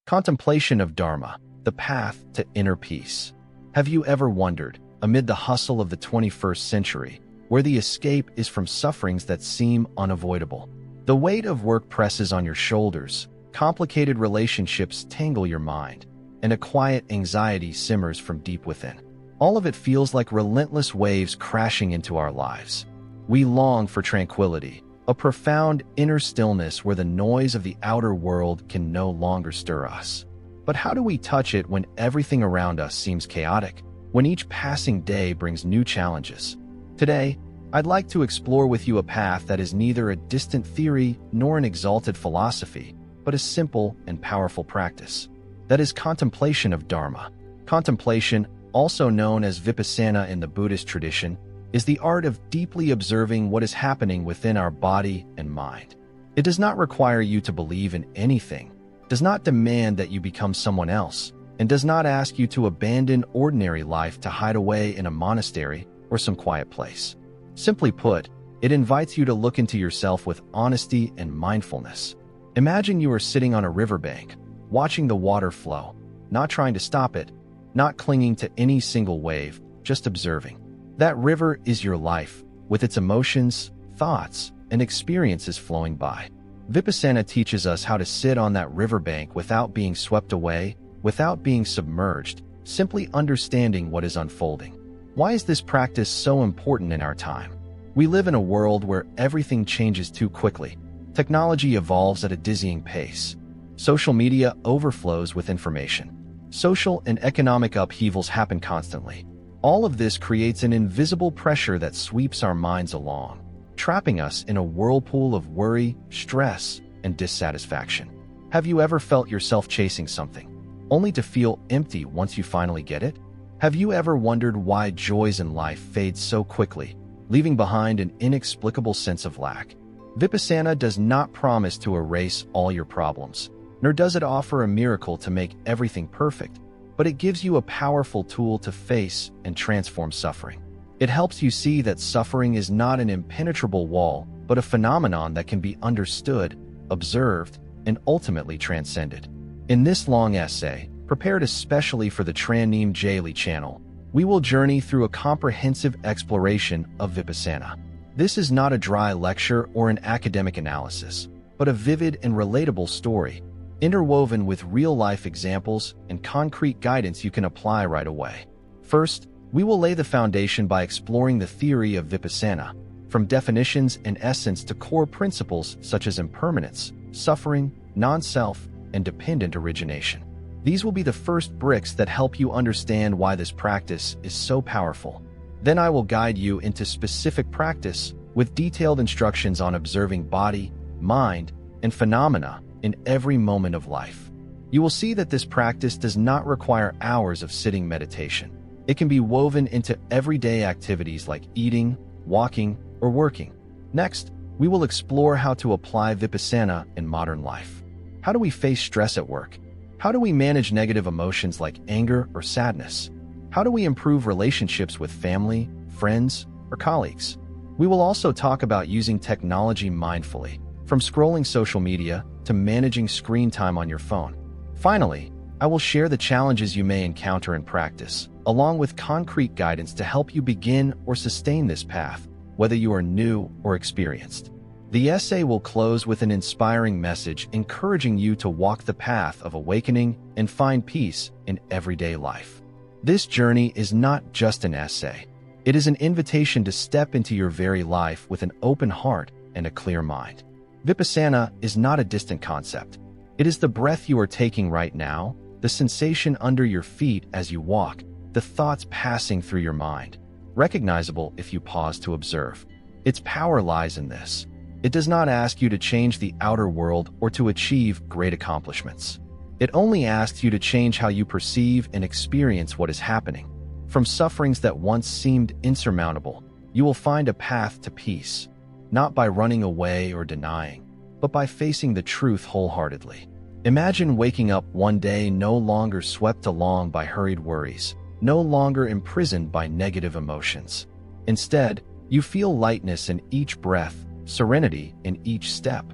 Contemplation of Dharma, the path to inner peace. Have you ever wondered, amid the hustle of the 21st century, where the escape is from sufferings that seem unavoidable? The weight of work presses on your shoulders, complicated relationships tangle your mind, and a quiet anxiety simmers from deep within. All of it feels like relentless waves crashing into our lives. We long for tranquility, a profound inner stillness where the noise of the outer world can no longer stir us. But how do we touch it when everything around us seems chaotic, when each passing day brings new challenges? Today, I'd like to explore with you a path that is neither a distant theory nor an exalted philosophy, but a simple and powerful practice. That is contemplation of Dharma. Contemplation, also known as vipassana in the Buddhist tradition, is the art of deeply observing what is happening within our body and mind. It does not require you to believe in anything, does not demand that you become someone else, and does not ask you to abandon ordinary life to hide away in a monastery or some quiet place. Simply put, it invites you to look into yourself with honesty and mindfulness. Imagine you are sitting on a riverbank, watching the water flow, not trying to stop it, not clinging to any single wave, just observing. That river is your life, with its emotions, thoughts, and experiences flowing by. Vipassana teaches us how to sit on that riverbank without being swept away, without being submerged, simply understanding what is unfolding. Why is this practice so important in our time? We live in a world where everything changes too quickly. Technology evolves at a dizzying pace. Social media overflows with information. Social and economic upheavals happen constantly. All of this creates an invisible pressure that sweeps our minds along, trapping us in a whirlpool of worry, stress, and dissatisfaction. Have you ever felt yourself chasing something, only to feel empty once you finally get it? Have you ever wondered why joys in life fade so quickly, leaving behind an inexplicable sense of lack? Vipassana does not promise to erase all your problems, nor does it offer a miracle to make everything perfect, but it gives you a powerful tool to face and transform suffering. It helps you see that suffering is not an impenetrable wall, but a phenomenon that can be understood, observed, and ultimately transcended. In this long essay, prepared especially for the Tranim Jaili channel, we will journey through a comprehensive exploration of Vipassana. This is not a dry lecture or an academic analysis, but a vivid and relatable story, interwoven with real-life examples and concrete guidance you can apply right away. First, we will lay the foundation by exploring the theory of Vipassana, from definitions and essence to core principles such as impermanence, suffering, non-self, and dependent origination. These will be the first bricks that help you understand why this practice is so powerful. Then I will guide you into specific practice with detailed instructions on observing body, mind, and phenomena in every moment of life. You will see that this practice does not require hours of sitting meditation. It can be woven into everyday activities like eating, walking, or working. Next, we will explore how to apply Vipassana in modern life. How do we face stress at work? How do we manage negative emotions like anger or sadness? How do we improve relationships with family, friends, or colleagues? We will also talk about using technology mindfully, from scrolling social media to managing screen time on your phone. Finally, I will share the challenges you may encounter in practice, along with concrete guidance to help you begin or sustain this path, whether you are new or experienced. The essay will close with an inspiring message encouraging you to walk the path of awakening and find peace in everyday life. This journey is not just an essay. It is an invitation to step into your very life with an open heart and a clear mind. Vipassana is not a distant concept. It is the breath you are taking right now, the sensation under your feet as you walk, the thoughts passing through your mind, recognizable if you pause to observe. Its power lies in this. It does not ask you to change the outer world or to achieve great accomplishments. It only asks you to change how you perceive and experience what is happening. From sufferings that once seemed insurmountable, you will find a path to peace, not by running away or denying, but by facing the truth wholeheartedly. Imagine waking up one day no longer swept along by hurried worries, no longer imprisoned by negative emotions. Instead, you feel lightness in each breath, serenity in each step.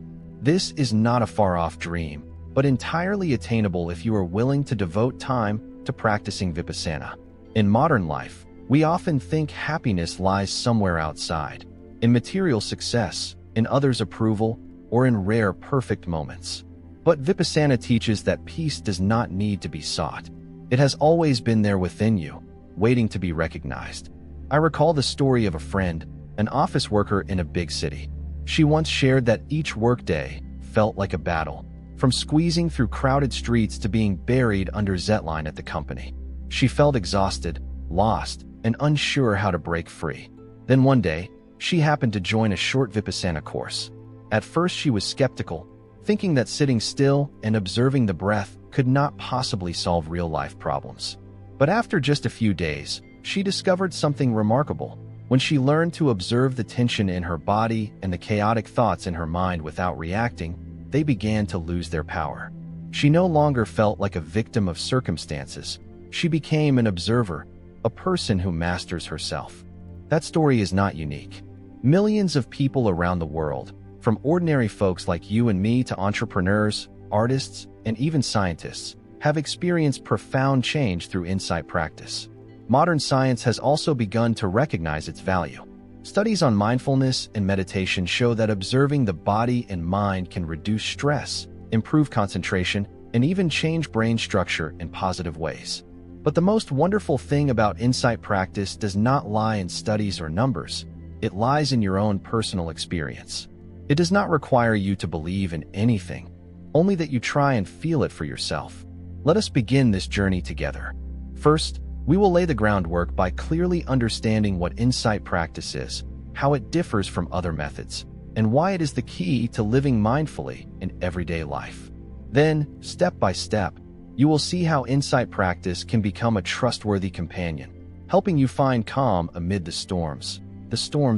This is not a far-off dream. but entirely attainable if you are willing to devote time to practicing vipassana. In modern life, we often think happiness lies somewhere outside, in material success, in others' approval, or in rare perfect moments. But vipassana teaches that peace does not need to be sought. It has always been there within you, waiting to be recognized. I recall the story of a friend, an office worker in a big city. She once shared that each workday felt like a battle, from squeezing through crowded streets to being buried under Zetline at the company. She felt exhausted, lost, and unsure how to break free. Then one day, she happened to join a short vipassana course. At first she was skeptical, thinking that sitting still and observing the breath could not possibly solve real-life problems. But after just a few days, she discovered something remarkable. When she learned to observe the tension in her body and the chaotic thoughts in her mind without reacting, they began to lose their power. She no longer felt like a victim of circumstances. She became an observer, a person who masters herself. That story is not unique. Millions of people around the world, from ordinary folks like you and me to entrepreneurs, artists, and even scientists, have experienced profound change through insight practice. Modern science has also begun to recognize its value. Studies on mindfulness and meditation show that observing the body and mind can reduce stress, improve concentration, and even change brain structure in positive ways. But the most wonderful thing about insight practice does not lie in studies or numbers. It lies in your own personal experience. It does not require you to believe in anything, only that you try and feel it for yourself. Let us begin this journey together. First, we will lay the groundwork by clearly understanding what insight practice is, how it differs from other methods, and why it is the key to living mindfully in everyday life. Then, step by step, you will see how insight practice can become a trustworthy companion, helping you find calm amid the storms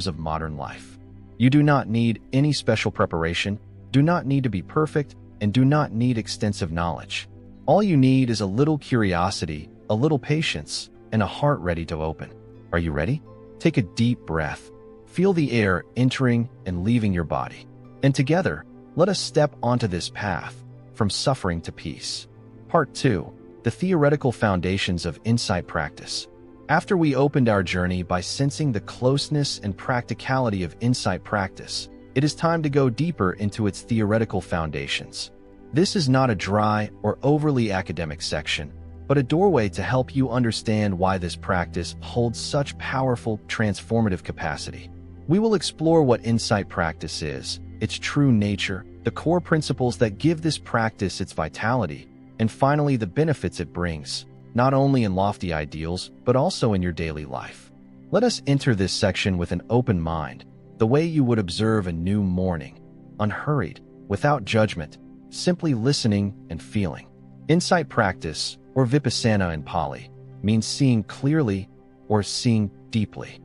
of modern life. You do not need any special preparation, do not need to be perfect, and do not need extensive knowledge. All you need is a little curiosity, a little patience, and a heart ready to open. Are you ready? Take a deep breath. Feel the air entering and leaving your body. And together, let us step onto this path, from suffering to peace. Part 2. The Theoretical Foundations of Insight Practice. After we opened our journey by sensing the closeness and practicality of insight practice, it is time to go deeper into its theoretical foundations. This is not a dry or overly academic section, but a doorway to help you understand why this practice holds such powerful, transformative capacity. We will explore what insight practice is, its true nature, the core principles that give this practice its vitality, and finally the benefits it brings, not only in lofty ideals, but also in your daily life. Let us enter this section with an open mind, the way you would observe a new morning, unhurried, without judgment, simply listening and feeling. Insight practice, or vipassana in Pali, means seeing clearly or seeing deeply.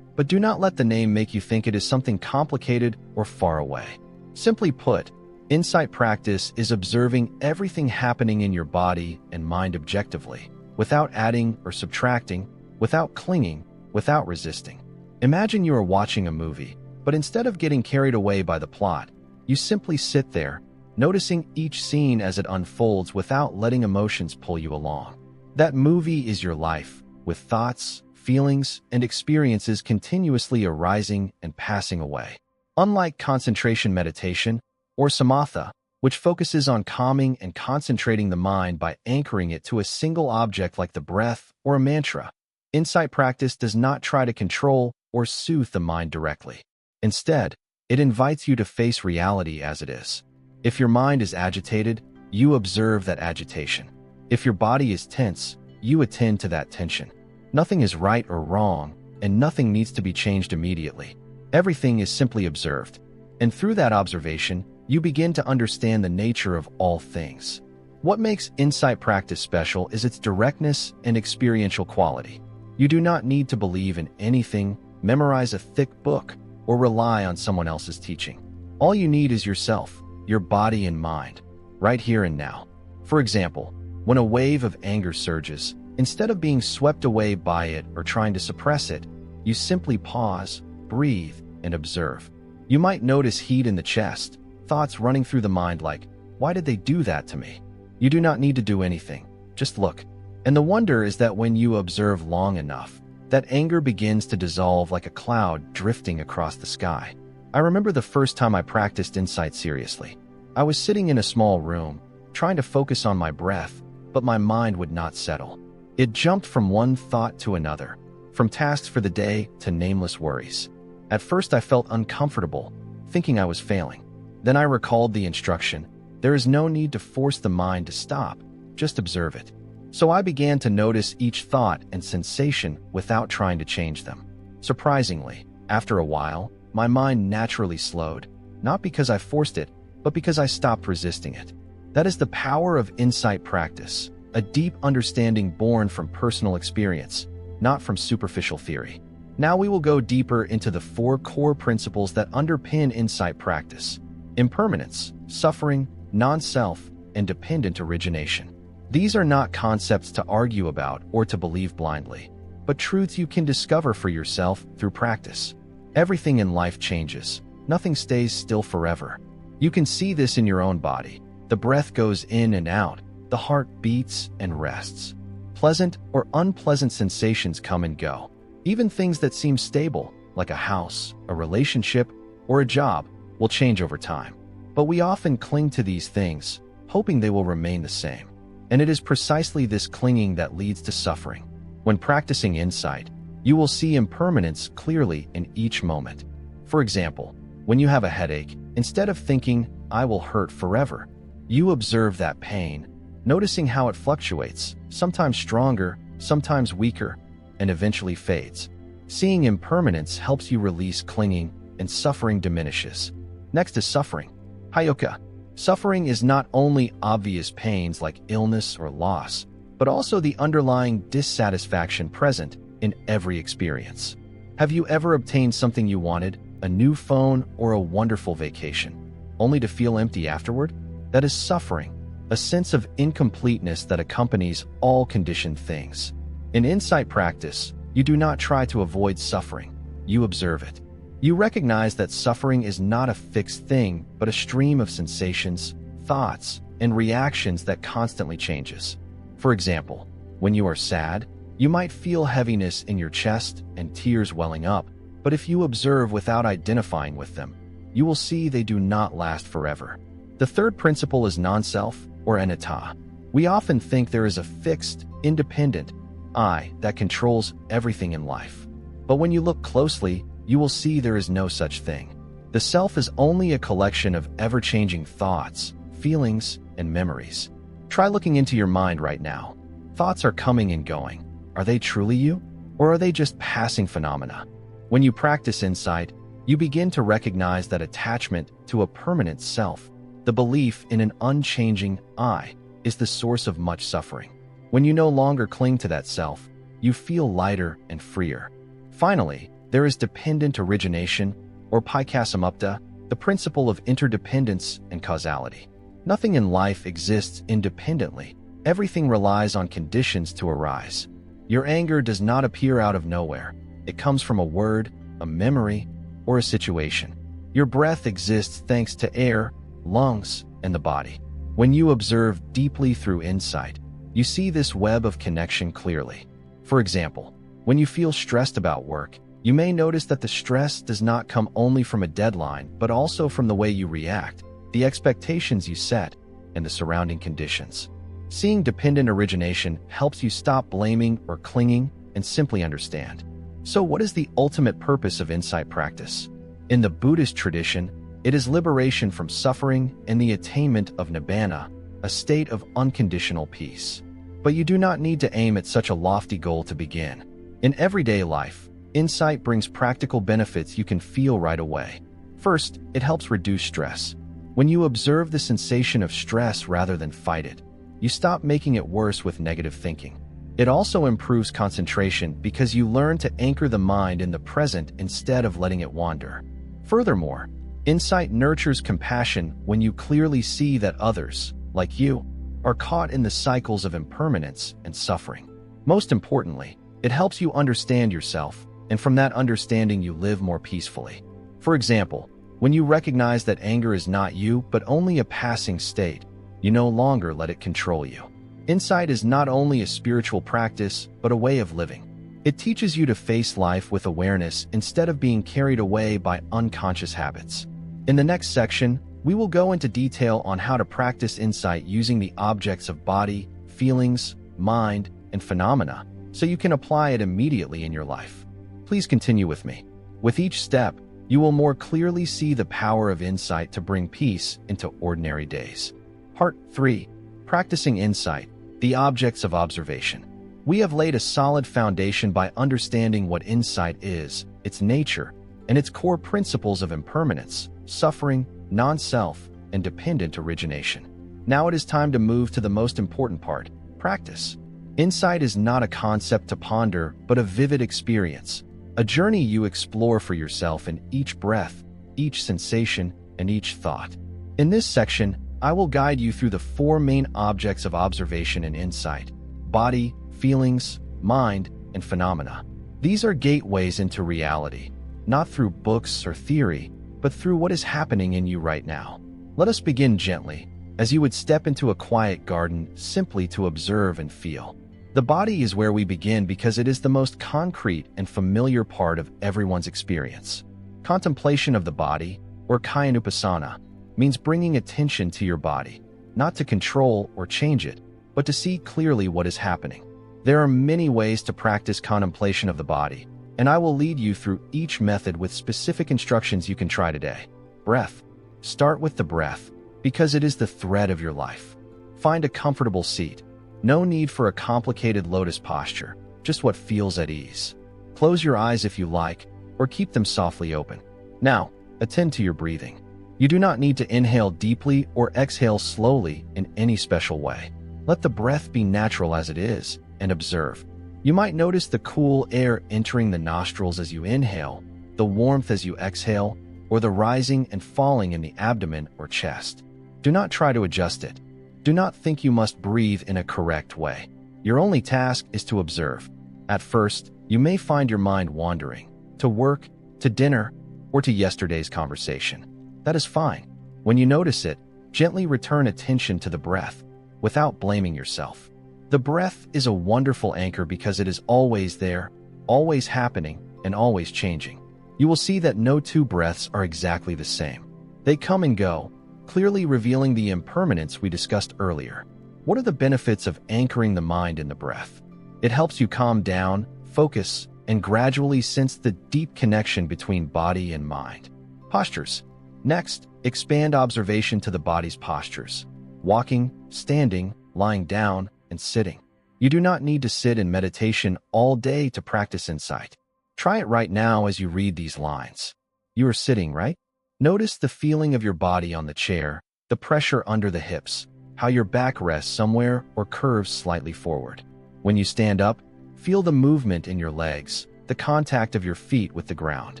But do not let the name make you think it is something complicated or far away. Simply put, insight practice is observing everything happening in your body and mind objectively, without adding or subtracting, without clinging, without resisting. Imagine you are watching a movie, but instead of getting carried away by the plot, you simply sit there, noticing each scene as it unfolds without letting emotions pull you along. That movie is your life, with thoughts, feelings, and experiences continuously arising and passing away. Unlike concentration meditation, or samatha, which focuses on calming and concentrating the mind by anchoring it to a single object like the breath or a mantra, insight practice does not try to control or soothe the mind directly. Instead, it invites you to face reality as it is. If your mind is agitated, you observe that agitation. If your body is tense, you attend to that tension. Nothing is right or wrong, and nothing needs to be changed immediately. Everything is simply observed. And through that observation, you begin to understand the nature of all things. What makes insight practice special is its directness and experiential quality. You do not need to believe in anything, memorize a thick book, or rely on someone else's teaching. All you need is yourself, your body and mind, right here and now. For example, when a wave of anger surges, instead of being swept away by it or trying to suppress it, you simply pause, breathe, and observe. You might notice heat in the chest, thoughts running through the mind like, Why did they do that to me? You do not need to do anything. Just look. And the wonder is that when you observe long enough, that anger begins to dissolve like a cloud drifting across the sky. I remember the first time I practiced insight seriously. I was sitting in a small room, trying to focus on my breath, but my mind would not settle. It jumped from one thought to another, from tasks for the day to nameless worries. At first I felt uncomfortable, thinking I was failing. Then I recalled the instruction, there is no need to force the mind to stop, just observe it. So I began to notice each thought and sensation without trying to change them. Surprisingly, after a while, my mind naturally slowed, not because I forced it, but because I stopped resisting it. That is the power of insight practice, a deep understanding born from personal experience, not from superficial theory. Now we will go deeper into the 4 core principles that underpin insight practice: impermanence, suffering, non-self, and dependent origination. These are not concepts to argue about or to believe blindly, but truths you can discover for yourself through practice. Everything in life changes. Nothing stays still forever. You can see this in your own body. The breath goes in and out. The heart beats and rests. Pleasant or unpleasant sensations come and go. Even things that seem stable, like a house, a relationship, or a job, will change over time. But we often cling to these things, hoping they will remain the same. And it is precisely this clinging that leads to suffering. When practicing insight, you will see impermanence clearly in each moment. For example, when you have a headache, instead of thinking, I will hurt forever, you observe that pain, noticing how it fluctuates, sometimes stronger, sometimes weaker, and eventually fades. Seeing impermanence helps you release clinging, and suffering diminishes. Next is suffering. Hayoka. Suffering is not only obvious pains like illness or loss, but also the underlying dissatisfaction present in every experience. Have you ever obtained something you wanted, a new phone or a wonderful vacation, only to feel empty afterward? That is suffering, a sense of incompleteness that accompanies all conditioned things. In insight practice, you do not try to avoid suffering, you observe it. You recognize that suffering is not a fixed thing, but a stream of sensations, thoughts, and reactions that constantly changes. For example, when you are sad, you might feel heaviness in your chest and tears welling up, but if you observe without identifying with them, you will see they do not last forever. The third principle is non-self, or anatta. We often think there is a fixed, independent I that controls everything in life. But when you look closely, you will see there is no such thing. The self is only a collection of ever-changing thoughts, feelings, and memories. Try looking into your mind right now. Thoughts are coming and going. Are they truly you? Or are they just passing phenomena? When you practice insight, you begin to recognize that attachment to a permanent self, the belief in an unchanging I, is the source of much suffering. When you no longer cling to that self, you feel lighter and freer. Finally, there is dependent origination, or paikasamupta, the principle of interdependence and causality. Nothing in life exists independently. Everything relies on conditions to arise. Your anger does not appear out of nowhere. It comes from a word, a memory, or a situation. Your breath exists thanks to air, lungs, and the body. When you observe deeply through insight, you see this web of connection clearly. For example, when you feel stressed about work, you may notice that the stress does not come only from a deadline, but also from the way you react, the expectations you set, and the surrounding conditions. Seeing dependent origination helps you stop blaming or clinging and simply understand. So what is the ultimate purpose of insight practice? In the Buddhist tradition, it is liberation from suffering and the attainment of nibbana, a state of unconditional peace. But you do not need to aim at such a lofty goal to begin. In everyday life, insight brings practical benefits you can feel right away. First, it helps reduce stress. When you observe the sensation of stress rather than fight it, you stop making it worse with negative thinking. It also improves concentration because you learn to anchor the mind in the present instead of letting it wander. Furthermore, insight nurtures compassion when you clearly see that others, like you, are caught in the cycles of impermanence and suffering. Most importantly, it helps you understand yourself, and from that understanding you live more peacefully. For example, when you recognize that anger is not you but only a passing state, You no longer let it control you. Insight is not only a spiritual practice, but a way of living. It teaches you to face life with awareness instead of being carried away by unconscious habits. In the next section, we will go into detail on how to practice insight using the objects of body, feelings, mind, and phenomena, so you can apply it immediately in your life. Please continue with me. With each step, you will more clearly see the power of insight to bring peace into ordinary days. Part 3. Practicing Insight, the Objects of Observation. We have laid a solid foundation by understanding what insight is, its nature, and its core principles of impermanence, suffering, non-self, and dependent origination. Now it is time to move to the most important part, practice. Insight is not a concept to ponder, but a vivid experience, a journey you explore for yourself in each breath, each sensation, and each thought. In this section, I will guide you through the 4 main objects of observation and insight: body, feelings, mind, and phenomena. These are gateways into reality, not through books or theory, but through what is happening in you right now. Let us begin gently, as you would step into a quiet garden simply to observe and feel. The body is where we begin because it is the most concrete and familiar part of everyone's experience. Contemplation of the body, or kayanupassana, means bringing attention to your body, not to control or change it, but to see clearly what is happening. There are many ways to practice contemplation of the body, and I will lead you through each method with specific instructions you can try today. Breath. Start with the breath, because it is the thread of your life. Find a comfortable seat. No need for a complicated lotus posture, just what feels at ease. Close your eyes if you like, or keep them softly open. Now, attend to your breathing. You do not need to inhale deeply or exhale slowly in any special way. Let the breath be natural as it is, and observe. You might notice the cool air entering the nostrils as you inhale, the warmth as you exhale, or the rising and falling in the abdomen or chest. Do not try to adjust it. Do not think you must breathe in a correct way. Your only task is to observe. At first, you may find your mind wandering, to work, to dinner, or to yesterday's conversation. That is fine. When you notice it, gently return attention to the breath, without blaming yourself. The breath is a wonderful anchor because it is always there, always happening, and always changing. You will see that no 2 breaths are exactly the same. They come and go, clearly revealing the impermanence we discussed earlier. What are the benefits of anchoring the mind in the breath? It helps you calm down, focus, and gradually sense the deep connection between body and mind. Postures. Next, expand observation to the body's postures. Walking, standing, lying down, and sitting. You do not need to sit in meditation all day to practice insight. Try it right now as you read these lines. You are sitting, right? Notice the feeling of your body on the chair, the pressure under the hips, how your back rests somewhere or curves slightly forward. When you stand up, feel the movement in your legs, the contact of your feet with the ground.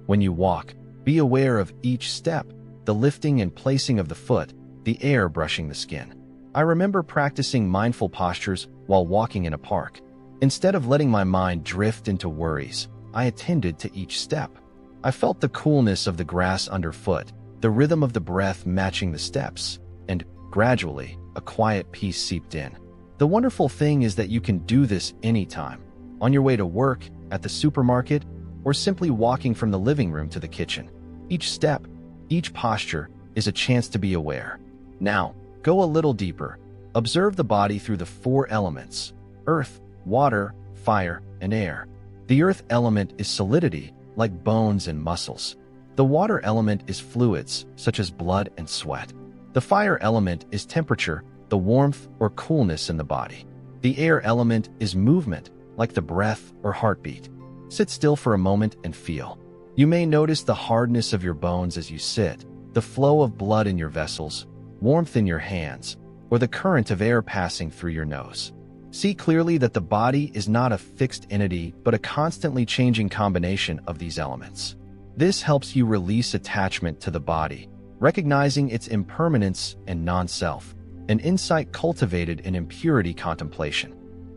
When you walk, be aware of each step, the lifting and placing of the foot, the air brushing the skin. I remember practicing mindful postures while walking in a park. Instead of letting my mind drift into worries, I attended to each step. I felt the coolness of the grass underfoot, the rhythm of the breath matching the steps, and, gradually, a quiet peace seeped in. The wonderful thing is that you can do this anytime, on your way to work, at the supermarket, or simply walking from the living room to the kitchen. Each step, each posture, is a chance to be aware. Now, go a little deeper. Observe the body through the 4 elements: earth, water, fire, and air. The earth element is solidity, like bones and muscles. The water element is fluids, such as blood and sweat. The fire element is temperature, the warmth or coolness in the body. The air element is movement, like the breath or heartbeat. Sit still for a moment and feel. You may notice the hardness of your bones as you sit, the flow of blood in your vessels, warmth in your hands, or the current of air passing through your nose. See clearly that the body is not a fixed entity, but a constantly changing combination of these elements. This helps you release attachment to the body, recognizing its impermanence and non-self, an insight cultivated in impurity contemplation.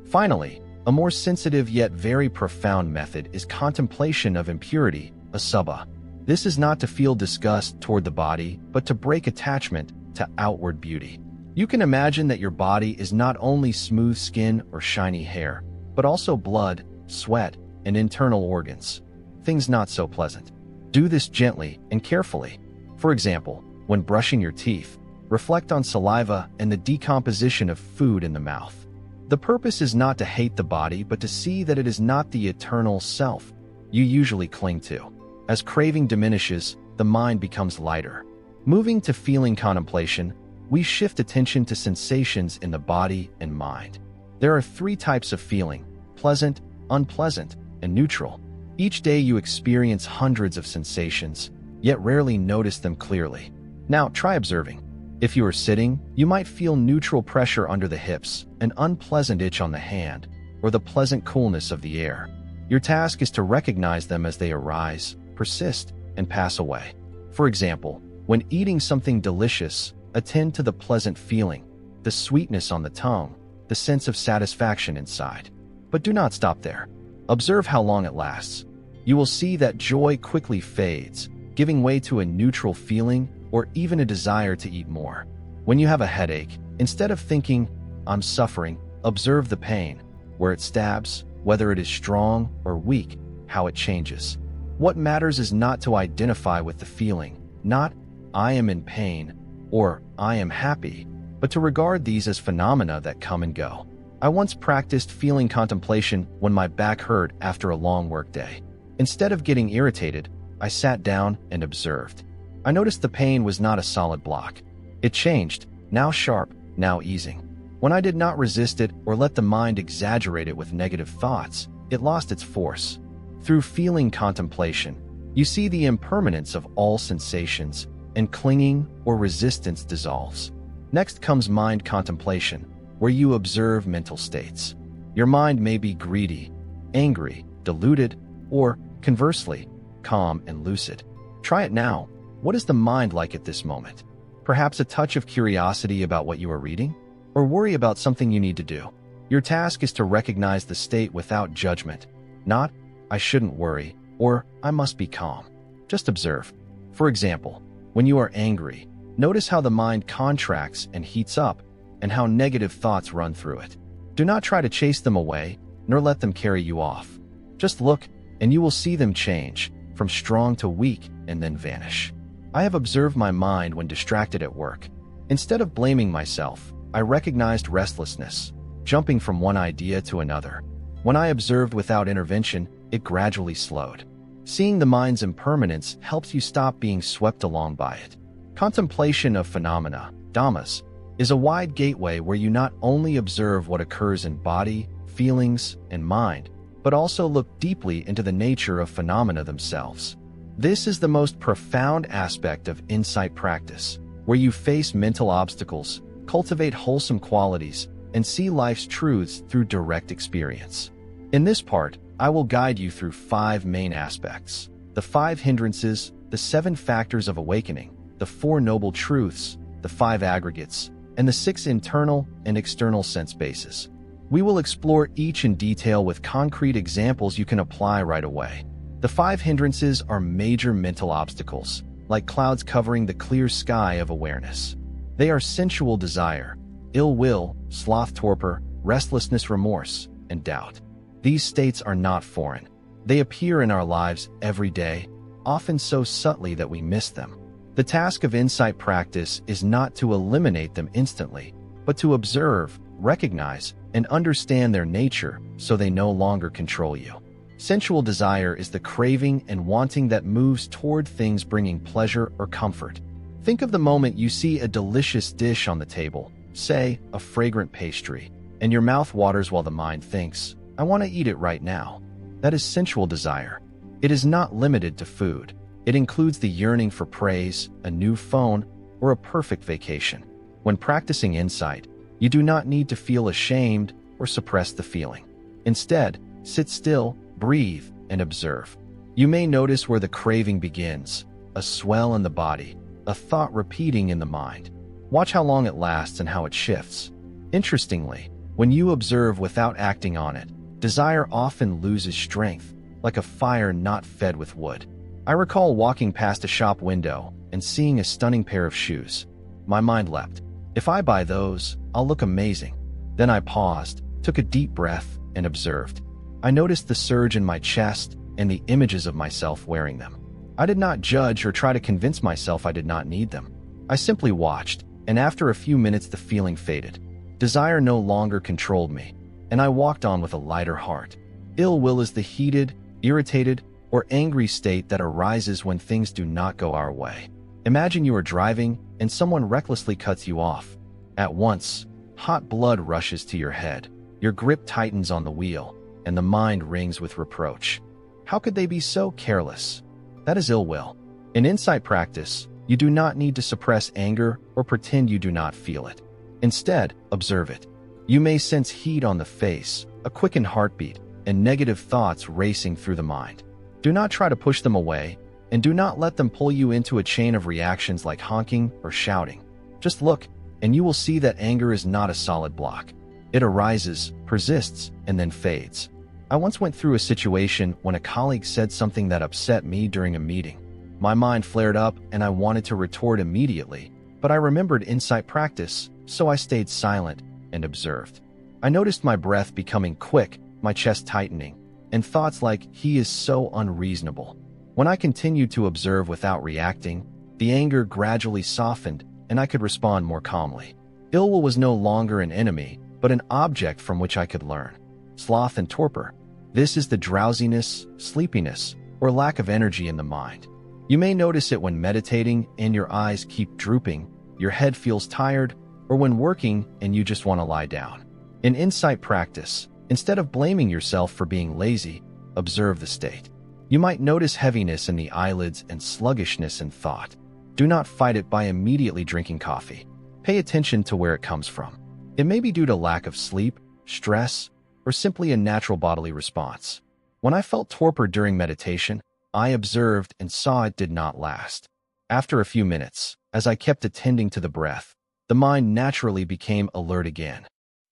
Finally, a more sensitive yet very profound method is contemplation of impurity, asubha. This is not to feel disgust toward the body, but to break attachment to outward beauty. You can imagine that your body is not only smooth skin or shiny hair, but also blood, sweat, and internal organs. Things not so pleasant. Do this gently and carefully. For example, when brushing your teeth, reflect on saliva and the decomposition of food in the mouth. The purpose is not to hate the body, but to see that it is not the eternal self you usually cling to. As craving diminishes, the mind becomes lighter. Moving to feeling contemplation, we shift attention to sensations in the body and mind. There are 3 types of feeling: pleasant, unpleasant, and neutral. Each day you experience hundreds of sensations, yet rarely notice them clearly. Now try observing. If you are sitting, you might feel neutral pressure under the hips, an unpleasant itch on the hand, or the pleasant coolness of the air. Your task is to recognize them as they arise, persist, and pass away. For example, when eating something delicious, attend to the pleasant feeling, the sweetness on the tongue, the sense of satisfaction inside. But do not stop there. Observe how long it lasts. You will see that joy quickly fades, giving way to a neutral feeling or even a desire to eat more. When you have a headache, instead of thinking, "I'm suffering," observe the pain, where it stabs, whether it is strong or weak, how it changes. What matters is not to identify with the feeling, not "I am in pain" or "I am happy," but to regard these as phenomena that come and go. I once practiced feeling contemplation when my back hurt after a long workday. Instead of getting irritated, I sat down and observed. I noticed the pain was not a solid block. It changed, now sharp, now easing. When I did not resist it or let the mind exaggerate it with negative thoughts, it lost its force. Through feeling contemplation, you see the impermanence of all sensations, and clinging or resistance dissolves. Next comes mind contemplation, where you observe mental states. Your mind may be greedy, angry, deluded, or, conversely, calm and lucid. Try it now. What is the mind like at this moment? Perhaps a touch of curiosity about what you are reading? Or worry about something you need to do? Your task is to recognize the state without judgment, not "I shouldn't worry" or "I must be calm." Just observe. For example, when you are angry, notice how the mind contracts and heats up, and how negative thoughts run through it. Do not try to chase them away, nor let them carry you off. Just look, and you will see them change, from strong to weak, and then vanish. I have observed my mind when distracted at work. Instead of blaming myself, I recognized restlessness, jumping from one idea to another. When I observed without intervention, it gradually slowed. Seeing the mind's impermanence helps you stop being swept along by it. Contemplation of phenomena, dhammas, is a wide gateway where you not only observe what occurs in body, feelings, and mind, but also look deeply into the nature of phenomena themselves. This is the most profound aspect of insight practice, where you face mental obstacles, cultivate wholesome qualities, and see life's truths through direct experience. In this part, I will guide you through 5 main aspects: the 5 hindrances, the 7 factors of awakening, the 4 noble truths, the 5 aggregates, and the 6 internal and external sense bases. We will explore each in detail with concrete examples you can apply right away. The 5 hindrances are major mental obstacles, like clouds covering the clear sky of awareness. They are sensual desire, ill will, sloth, torpor, restlessness, remorse, and doubt. These states are not foreign. They appear in our lives every day, often so subtly that we miss them. The task of insight practice is not to eliminate them instantly, but to observe, recognize, and understand their nature so they no longer control you. Sensual desire is the craving and wanting that moves toward things bringing pleasure or comfort. Think of the moment you see a delicious dish on the table, say, a fragrant pastry, and your mouth waters while the mind thinks, "I want to eat it right now." That is sensual desire. It is not limited to food. It includes the yearning for praise, a new phone, or a perfect vacation. When practicing insight, you do not need to feel ashamed or suppress the feeling. Instead, sit still, breathe, and observe. You may notice where the craving begins, a swell in the body, a thought repeating in the mind. Watch how long it lasts and how it shifts. Interestingly, when you observe without acting on it, desire often loses strength, like a fire not fed with wood. I recall walking past a shop window and seeing a stunning pair of shoes. My mind leapt. If I buy those, I'll look amazing. Then I paused, took a deep breath, and observed. I noticed the surge in my chest and the images of myself wearing them. I did not judge or try to convince myself I did not need them. I simply watched, and after a few minutes the feeling faded. Desire no longer controlled me, and I walked on with a lighter heart. Ill will is the heated, irritated, or angry state that arises when things do not go our way. Imagine you are driving and someone recklessly cuts you off. At once, hot blood rushes to your head, your grip tightens on the wheel, and the mind rings with reproach. How could they be so careless? That is ill will. In insight practice, you do not need to suppress anger or pretend you do not feel it. Instead, observe it. You may sense heat on the face, a quickened heartbeat, and negative thoughts racing through the mind. Do not try to push them away, and do not let them pull you into a chain of reactions like honking or shouting. Just look, and you will see that anger is not a solid block. It arises, persists, and then fades. I once went through a situation when a colleague said something that upset me during a meeting. My mind flared up and I wanted to retort immediately, but I remembered insight practice, so I stayed silent and observed. I noticed my breath becoming quick, my chest tightening, and thoughts like, "He is so unreasonable." When I continued to observe without reacting, the anger gradually softened and I could respond more calmly. Ill will was no longer an enemy, but an object from which I could learn. Sloth and torpor. This is the drowsiness, sleepiness, or lack of energy in the mind. You may notice it when meditating and your eyes keep drooping, your head feels tired, or when working and you just want to lie down. In insight practice, instead of blaming yourself for being lazy, observe the state. You might notice heaviness in the eyelids and sluggishness in thought. Do not fight it by immediately drinking coffee. Pay attention to where it comes from. It may be due to lack of sleep, stress, or simply a natural bodily response. When I felt torpor during meditation, I observed and saw it did not last. After a few minutes, as I kept attending to the breath, the mind naturally became alert again.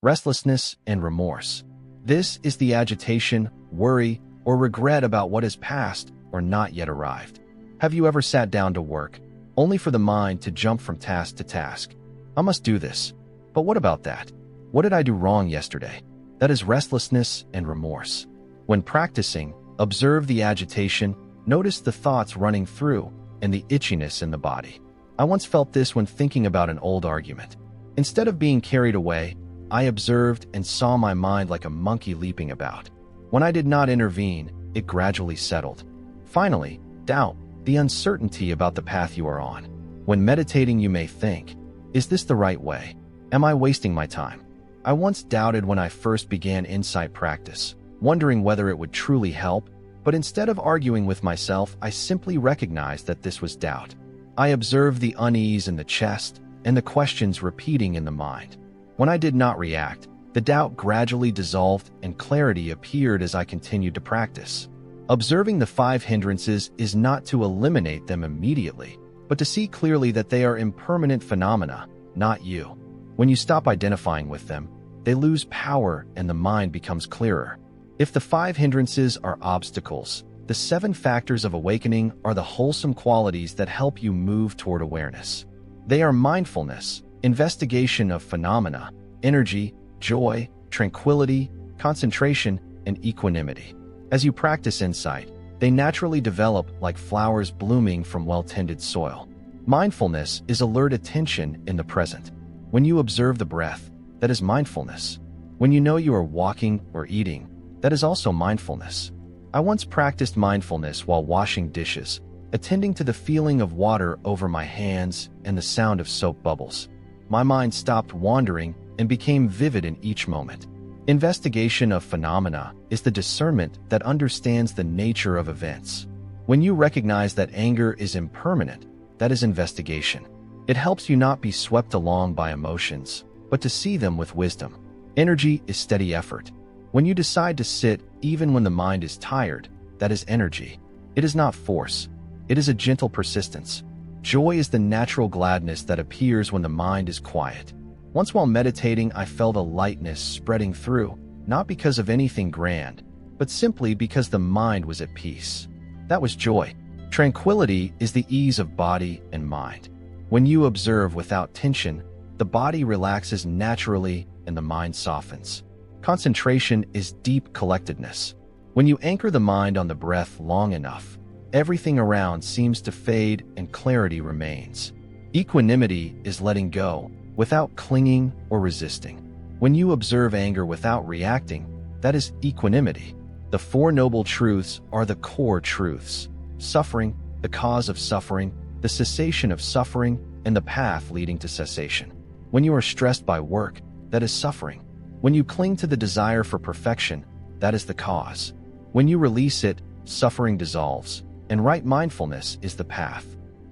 Restlessness and remorse. This is the agitation, worry, or regret about what is past or not yet arrived. Have you ever sat down to work, only for the mind to jump from task to task? I must do this. But what about that? What did I do wrong yesterday? That is restlessness and remorse. When practicing, observe the agitation, notice the thoughts running through, and the itchiness in the body. I once felt this when thinking about an old argument. Instead of being carried away, I observed and saw my mind like a monkey leaping about. When I did not intervene, it gradually settled. Finally, doubt, the uncertainty about the path you are on. When meditating, you may think, is this the right way? Am I wasting my time? I once doubted when I first began insight practice, wondering whether it would truly help, but instead of arguing with myself, I simply recognized that this was doubt. I observed the unease in the chest and the questions repeating in the mind. When I did not react, the doubt gradually dissolved and clarity appeared as I continued to practice. Observing the 5 hindrances is not to eliminate them immediately, but to see clearly that they are impermanent phenomena, not you. When you stop identifying with them, they lose power and the mind becomes clearer. If the 5 hindrances are obstacles, the 7 factors of awakening are the wholesome qualities that help you move toward awareness. They are mindfulness, investigation of phenomena, energy, joy, tranquility, concentration, and equanimity. As you practice insight, they naturally develop like flowers blooming from well-tended soil. Mindfulness is alert attention in the present. When you observe the breath, that is mindfulness. When you know you are walking or eating, that is also mindfulness. I once practiced mindfulness while washing dishes, attending to the feeling of water over my hands and the sound of soap bubbles. My mind stopped wandering and became vivid in each moment. Investigation of phenomena is the discernment that understands the nature of events. When you recognize that anger is impermanent, that is investigation. It helps you not be swept along by emotions, but to see them with wisdom. Energy is steady effort. When you decide to sit even when the mind is tired, that is energy. It is not force. It is a gentle persistence. Joy is the natural gladness that appears when the mind is quiet. Once while meditating, I felt a lightness spreading through, not because of anything grand, but simply because the mind was at peace. That was joy. Tranquility is the ease of body and mind. When you observe without tension, the body relaxes naturally and the mind softens. Concentration is deep collectedness. When you anchor the mind on the breath long enough, everything around seems to fade and clarity remains. Equanimity is letting go without clinging or resisting. When you observe anger without reacting, that is equanimity. The Four Noble Truths are the core truths: suffering, the cause of suffering, the cessation of suffering, and the path leading to cessation. When you are stressed by work, that is suffering. When you cling to the desire for perfection, that is the cause. When you release it, suffering dissolves, and right mindfulness is the path.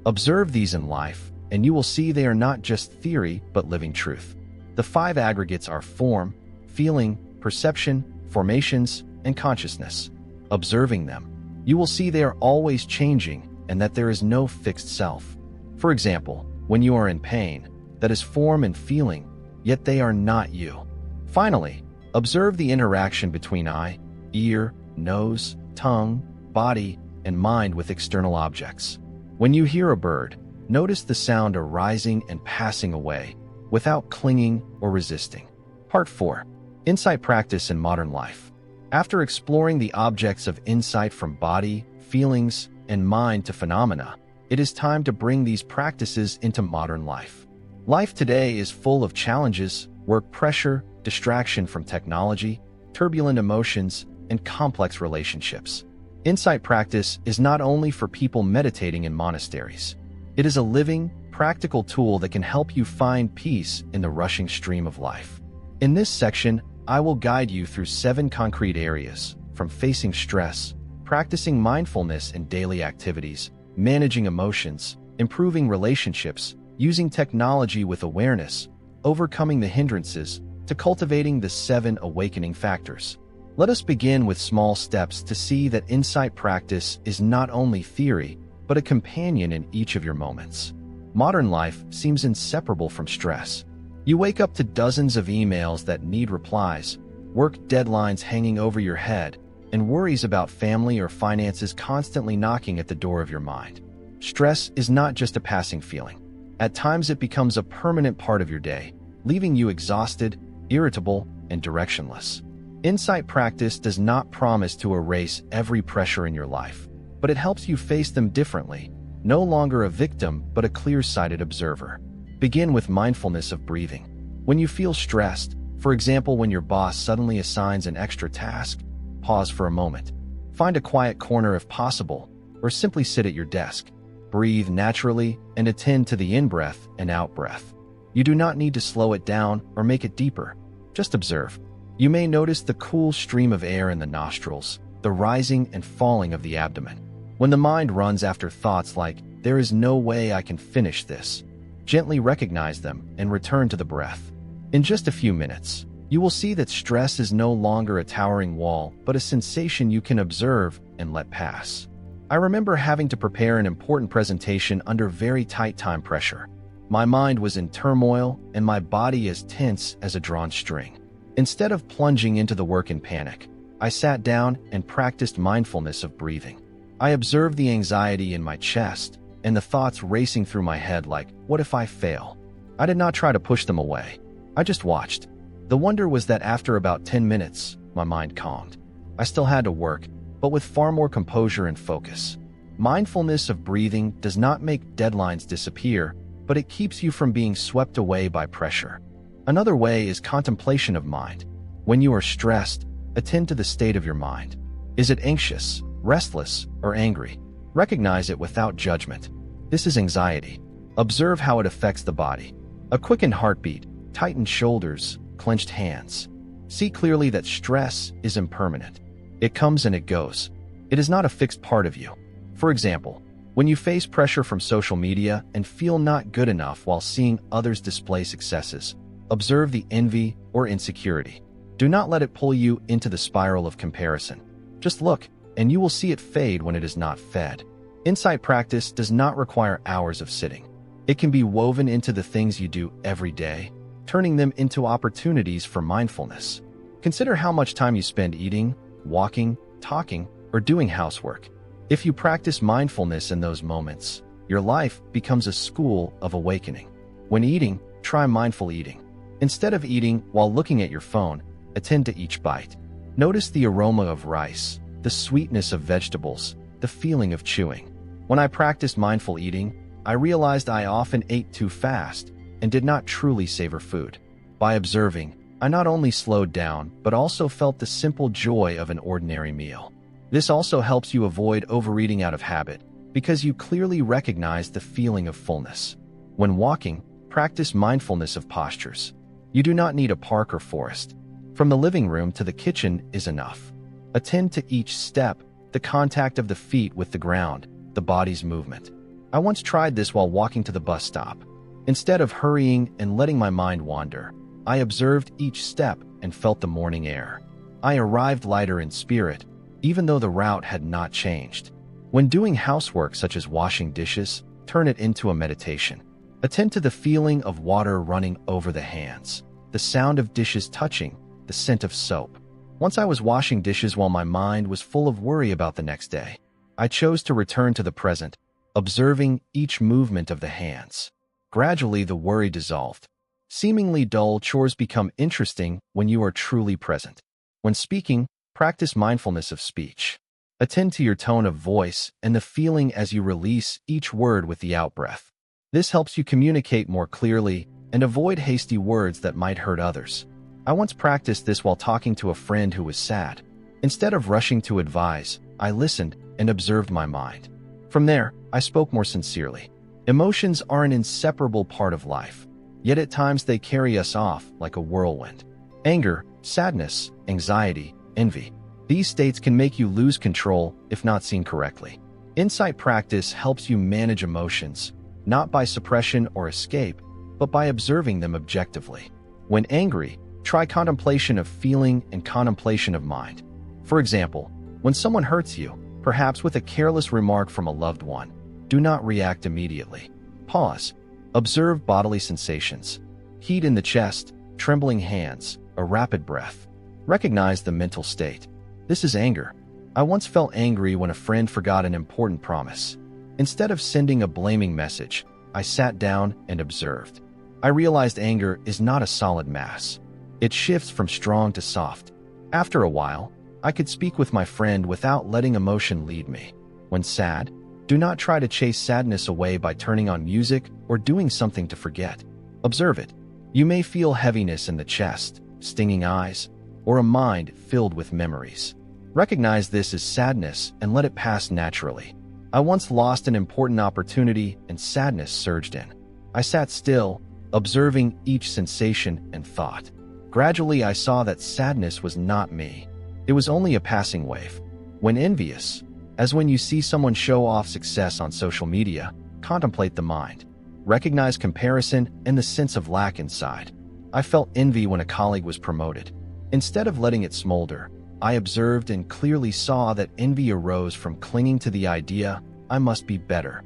Observe these in life, and you will see they are not just theory, but living truth. The five aggregates are form, feeling, perception, formations, and consciousness. Observing them, you will see they are always changing and that there is no fixed self. For example, when you are in pain, that is form and feeling, yet they are not you. Finally, observe the interaction between eye, ear, nose, tongue, body, and mind with external objects. When you hear a bird, notice the sound arising and passing away, without clinging or resisting. Part 4. Insight Practice in Modern Life. After exploring the objects of insight from body, feelings, and mind to phenomena, it is time to bring these practices into modern life. Life today is full of challenges: work pressure, distraction from technology, turbulent emotions, and complex relationships. Insight practice is not only for people meditating in monasteries. It is a living, practical tool that can help you find peace in the rushing stream of life. In this section, I will guide you through 7 concrete areas, from facing stress, practicing mindfulness in daily activities, managing emotions, improving relationships, using technology with awareness, overcoming the hindrances, to cultivating the 7 awakening factors. Let us begin with small steps to see that insight practice is not only theory, but a companion in each of your moments. Modern life seems inseparable from stress. You wake up to dozens of emails that need replies, work deadlines hanging over your head, and worries about family or finances constantly knocking at the door of your mind. Stress is not just a passing feeling. At times it becomes a permanent part of your day, leaving you exhausted, irritable, and directionless. Insight practice does not promise to erase every pressure in your life, but it helps you face them differently, no longer a victim but a clear-sighted observer. Begin with mindfulness of breathing. When you feel stressed, for example when your boss suddenly assigns an extra task, pause for a moment. Find a quiet corner if possible, or simply sit at your desk. Breathe naturally and attend to the in-breath and out-breath. You do not need to slow it down or make it deeper. Just observe. You may notice the cool stream of air in the nostrils, the rising and falling of the abdomen. When the mind runs after thoughts like, "There is no way I can finish this," gently recognize them and return to the breath. In just a few minutes, you will see that stress is no longer a towering wall, but a sensation you can observe and let pass. I remember having to prepare an important presentation under very tight time pressure. My mind was in turmoil and my body as tense as a drawn string. Instead of plunging into the work in panic, I sat down and practiced mindfulness of breathing. I observed the anxiety in my chest and the thoughts racing through my head like, "What if I fail?" I did not try to push them away. I just watched. The wonder was that after about 10 minutes, my mind calmed. I still had to work, but with far more composure and focus. Mindfulness of breathing does not make deadlines disappear, but it keeps you from being swept away by pressure. Another way is contemplation of mind. When you are stressed, attend to the state of your mind. Is it anxious, restless, or angry? Recognize it without judgment. This is anxiety. Observe how it affects the body. A quickened heartbeat, tightened shoulders, clenched hands. See clearly that stress is impermanent. It comes and it goes. It is not a fixed part of you. For example, when you face pressure from social media and feel not good enough while seeing others display successes, observe the envy or insecurity. Do not let it pull you into the spiral of comparison. Just look, and you will see it fade when it is not fed. Insight practice does not require hours of sitting. It can be woven into the things you do every day, turning them into opportunities for mindfulness. Consider how much time you spend eating, walking, talking, or doing housework. If you practice mindfulness in those moments, your life becomes a school of awakening. When eating, try mindful eating. Instead of eating while looking at your phone, attend to each bite. Notice the aroma of rice, the sweetness of vegetables, the feeling of chewing. When I practiced mindful eating, I realized I often ate too fast and did not truly savor food. By observing, I not only slowed down, but also felt the simple joy of an ordinary meal. This also helps you avoid overeating out of habit, because you clearly recognize the feeling of fullness. When walking, practice mindfulness of postures. You do not need a park or forest. From the living room to the kitchen is enough. Attend to each step, the contact of the feet with the ground, the body's movement. I once tried this while walking to the bus stop. Instead of hurrying and letting my mind wander, I observed each step and felt the morning air. I arrived lighter in spirit, even though the route had not changed. When doing housework such as washing dishes, turn it into a meditation. Attend to the feeling of water running over the hands, the sound of dishes touching, the scent of soap. Once I was washing dishes while my mind was full of worry about the next day. I chose to return to the present, observing each movement of the hands. Gradually, the worry dissolved. Seemingly dull chores become interesting when you are truly present. When speaking, practice mindfulness of speech. Attend to your tone of voice and the feeling as you release each word with the outbreath. This helps you communicate more clearly and avoid hasty words that might hurt others. I once practiced this while talking to a friend who was sad. Instead of rushing to advise, I listened and observed my mind. From there, I spoke more sincerely. Emotions are an inseparable part of life, yet at times they carry us off like a whirlwind. Anger, sadness, anxiety, envy. These states can make you lose control if not seen correctly. Insight practice helps you manage emotions, not by suppression or escape, but by observing them objectively. When angry, try contemplation of feeling and contemplation of mind. For example, when someone hurts you, perhaps with a careless remark from a loved one, do not react immediately. Pause. Observe bodily sensations. Heat in the chest, trembling hands, a rapid breath. Recognize the mental state. This is anger. I once felt angry when a friend forgot an important promise. Instead of sending a blaming message, I sat down and observed. I realized anger is not a solid mass. It shifts from strong to soft. After a while, I could speak with my friend without letting emotion lead me. When sad, do not try to chase sadness away by turning on music or doing something to forget. Observe it. You may feel heaviness in the chest, stinging eyes, or a mind filled with memories. Recognize this as sadness and let it pass naturally. I once lost an important opportunity and sadness surged in. I sat still, observing each sensation and thought. Gradually, I saw that sadness was not me. It was only a passing wave. When envious, as when you see someone show off success on social media, contemplate the mind. Recognize comparison and the sense of lack inside. I felt envy when a colleague was promoted. Instead of letting it smolder, I observed and clearly saw that envy arose from clinging to the idea, I must be better.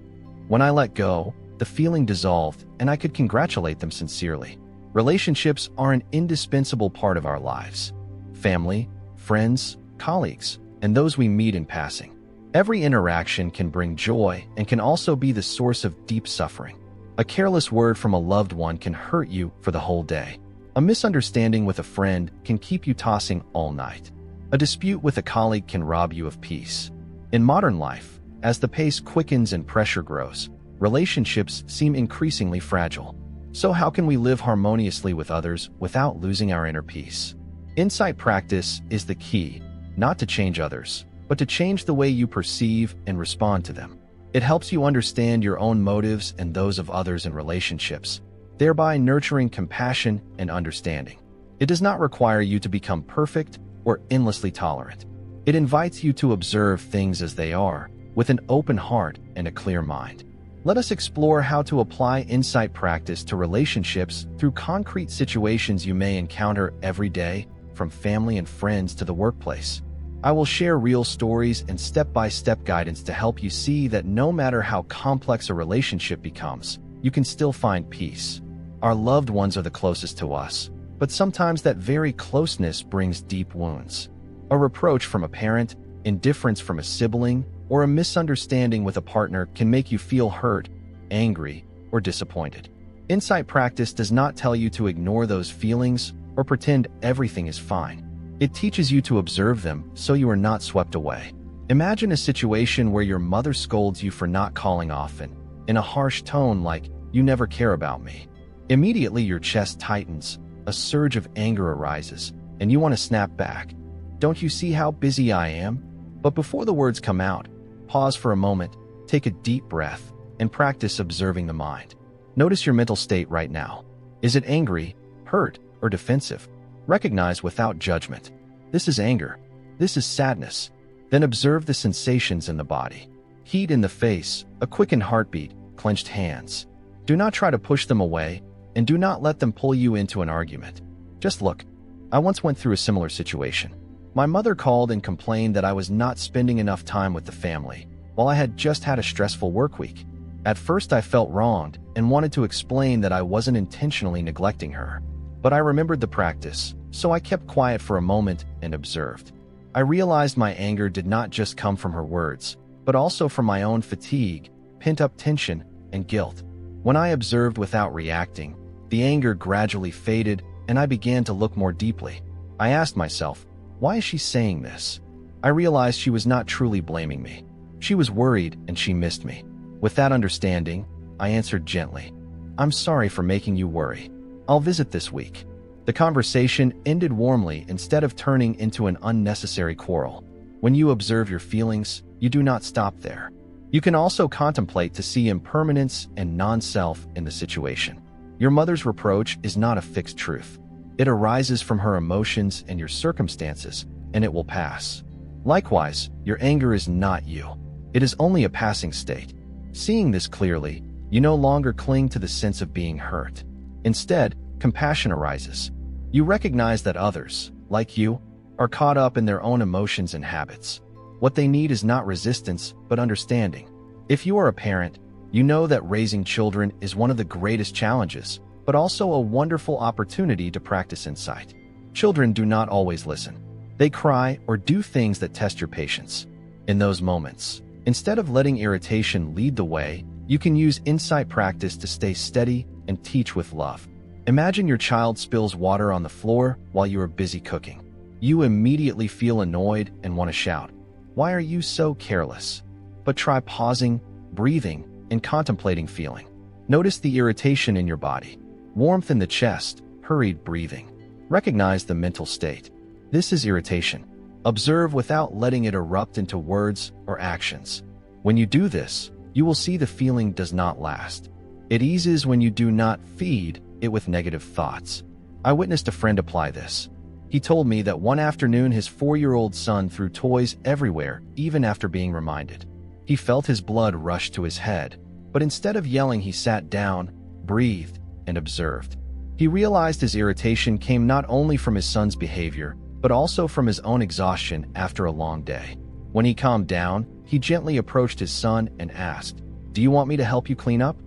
When I let go, the feeling dissolved and I could congratulate them sincerely. Relationships are an indispensable part of our lives. Family, friends, colleagues, and those we meet in passing. Every interaction can bring joy and can also be the source of deep suffering. A careless word from a loved one can hurt you for the whole day. A misunderstanding with a friend can keep you tossing all night. A dispute with a colleague can rob you of peace. In modern life, as the pace quickens and pressure grows, relationships seem increasingly fragile. So how can we live harmoniously with others without losing our inner peace? Insight practice is the key, not to change others, but to change the way you perceive and respond to them. It helps you understand your own motives and those of others in relationships, thereby nurturing compassion and understanding. It does not require you to become perfect or endlessly tolerant. It invites you to observe things as they are, with an open heart and a clear mind. Let us explore how to apply insight practice to relationships through concrete situations you may encounter every day, from family and friends to the workplace. I will share real stories and step-by-step guidance to help you see that no matter how complex a relationship becomes, you can still find peace. Our loved ones are the closest to us, but sometimes that very closeness brings deep wounds. A reproach from a parent, indifference from a sibling, or a misunderstanding with a partner can make you feel hurt, angry, or disappointed. Insight practice does not tell you to ignore those feelings or pretend everything is fine. It teaches you to observe them so you are not swept away. Imagine a situation where your mother scolds you for not calling often, in a harsh tone like, "You never care about me." Immediately your chest tightens, a surge of anger arises, and you want to snap back. "Don't you see how busy I am?" But before the words come out, pause for a moment, take a deep breath, and practice observing the mind. Notice your mental state right now. Is it angry, hurt, or defensive? Recognize without judgment. This is anger. This is sadness. Then observe the sensations in the body. Heat in the face, a quickened heartbeat, clenched hands. Do not try to push them away, and do not let them pull you into an argument. Just look. I once went through a similar situation. My mother called and complained that I was not spending enough time with the family, while I had just had a stressful work week. At first I felt wronged and wanted to explain that I wasn't intentionally neglecting her. But I remembered the practice, so I kept quiet for a moment and observed. I realized my anger did not just come from her words, but also from my own fatigue, pent-up tension, and guilt. When I observed without reacting, the anger gradually faded and I began to look more deeply. I asked myself, why is she saying this? I realized she was not truly blaming me. She was worried and she missed me. With that understanding, I answered gently, "I'm sorry for making you worry. I'll visit this week." The conversation ended warmly instead of turning into an unnecessary quarrel. When you observe your feelings, you do not stop there. You can also contemplate to see impermanence and non-self in the situation. Your mother's reproach is not a fixed truth. It arises from her emotions and your circumstances, and it will pass. Likewise, your anger is not you. It is only a passing state. Seeing this clearly, you no longer cling to the sense of being hurt. Instead, compassion arises. You recognize that others, like you, are caught up in their own emotions and habits. What they need is not resistance, but understanding. If you are a parent, you know that raising children is one of the greatest challenges, but also a wonderful opportunity to practice insight. Children do not always listen. They cry or do things that test your patience. In those moments, instead of letting irritation lead the way, you can use insight practice to stay steady and teach with love. Imagine your child spills water on the floor while you are busy cooking. You immediately feel annoyed and want to shout, "Why are you so careless?" But try pausing, breathing, and contemplating feeling. Notice the irritation in your body, warmth in the chest, hurried breathing. Recognize the mental state. This is irritation. Observe without letting it erupt into words or actions. When you do this, you will see the feeling does not last. It eases when you do not feed it with negative thoughts. I witnessed a friend apply this. He told me that one afternoon his 4-year-old son threw toys everywhere, even after being reminded. He felt his blood rush to his head, but instead of yelling, he sat down, breathed, and observed. He realized his irritation came not only from his son's behavior, but also from his own exhaustion after a long day. When he calmed down, he gently approached his son and asked, "Do you want me to help you clean up?"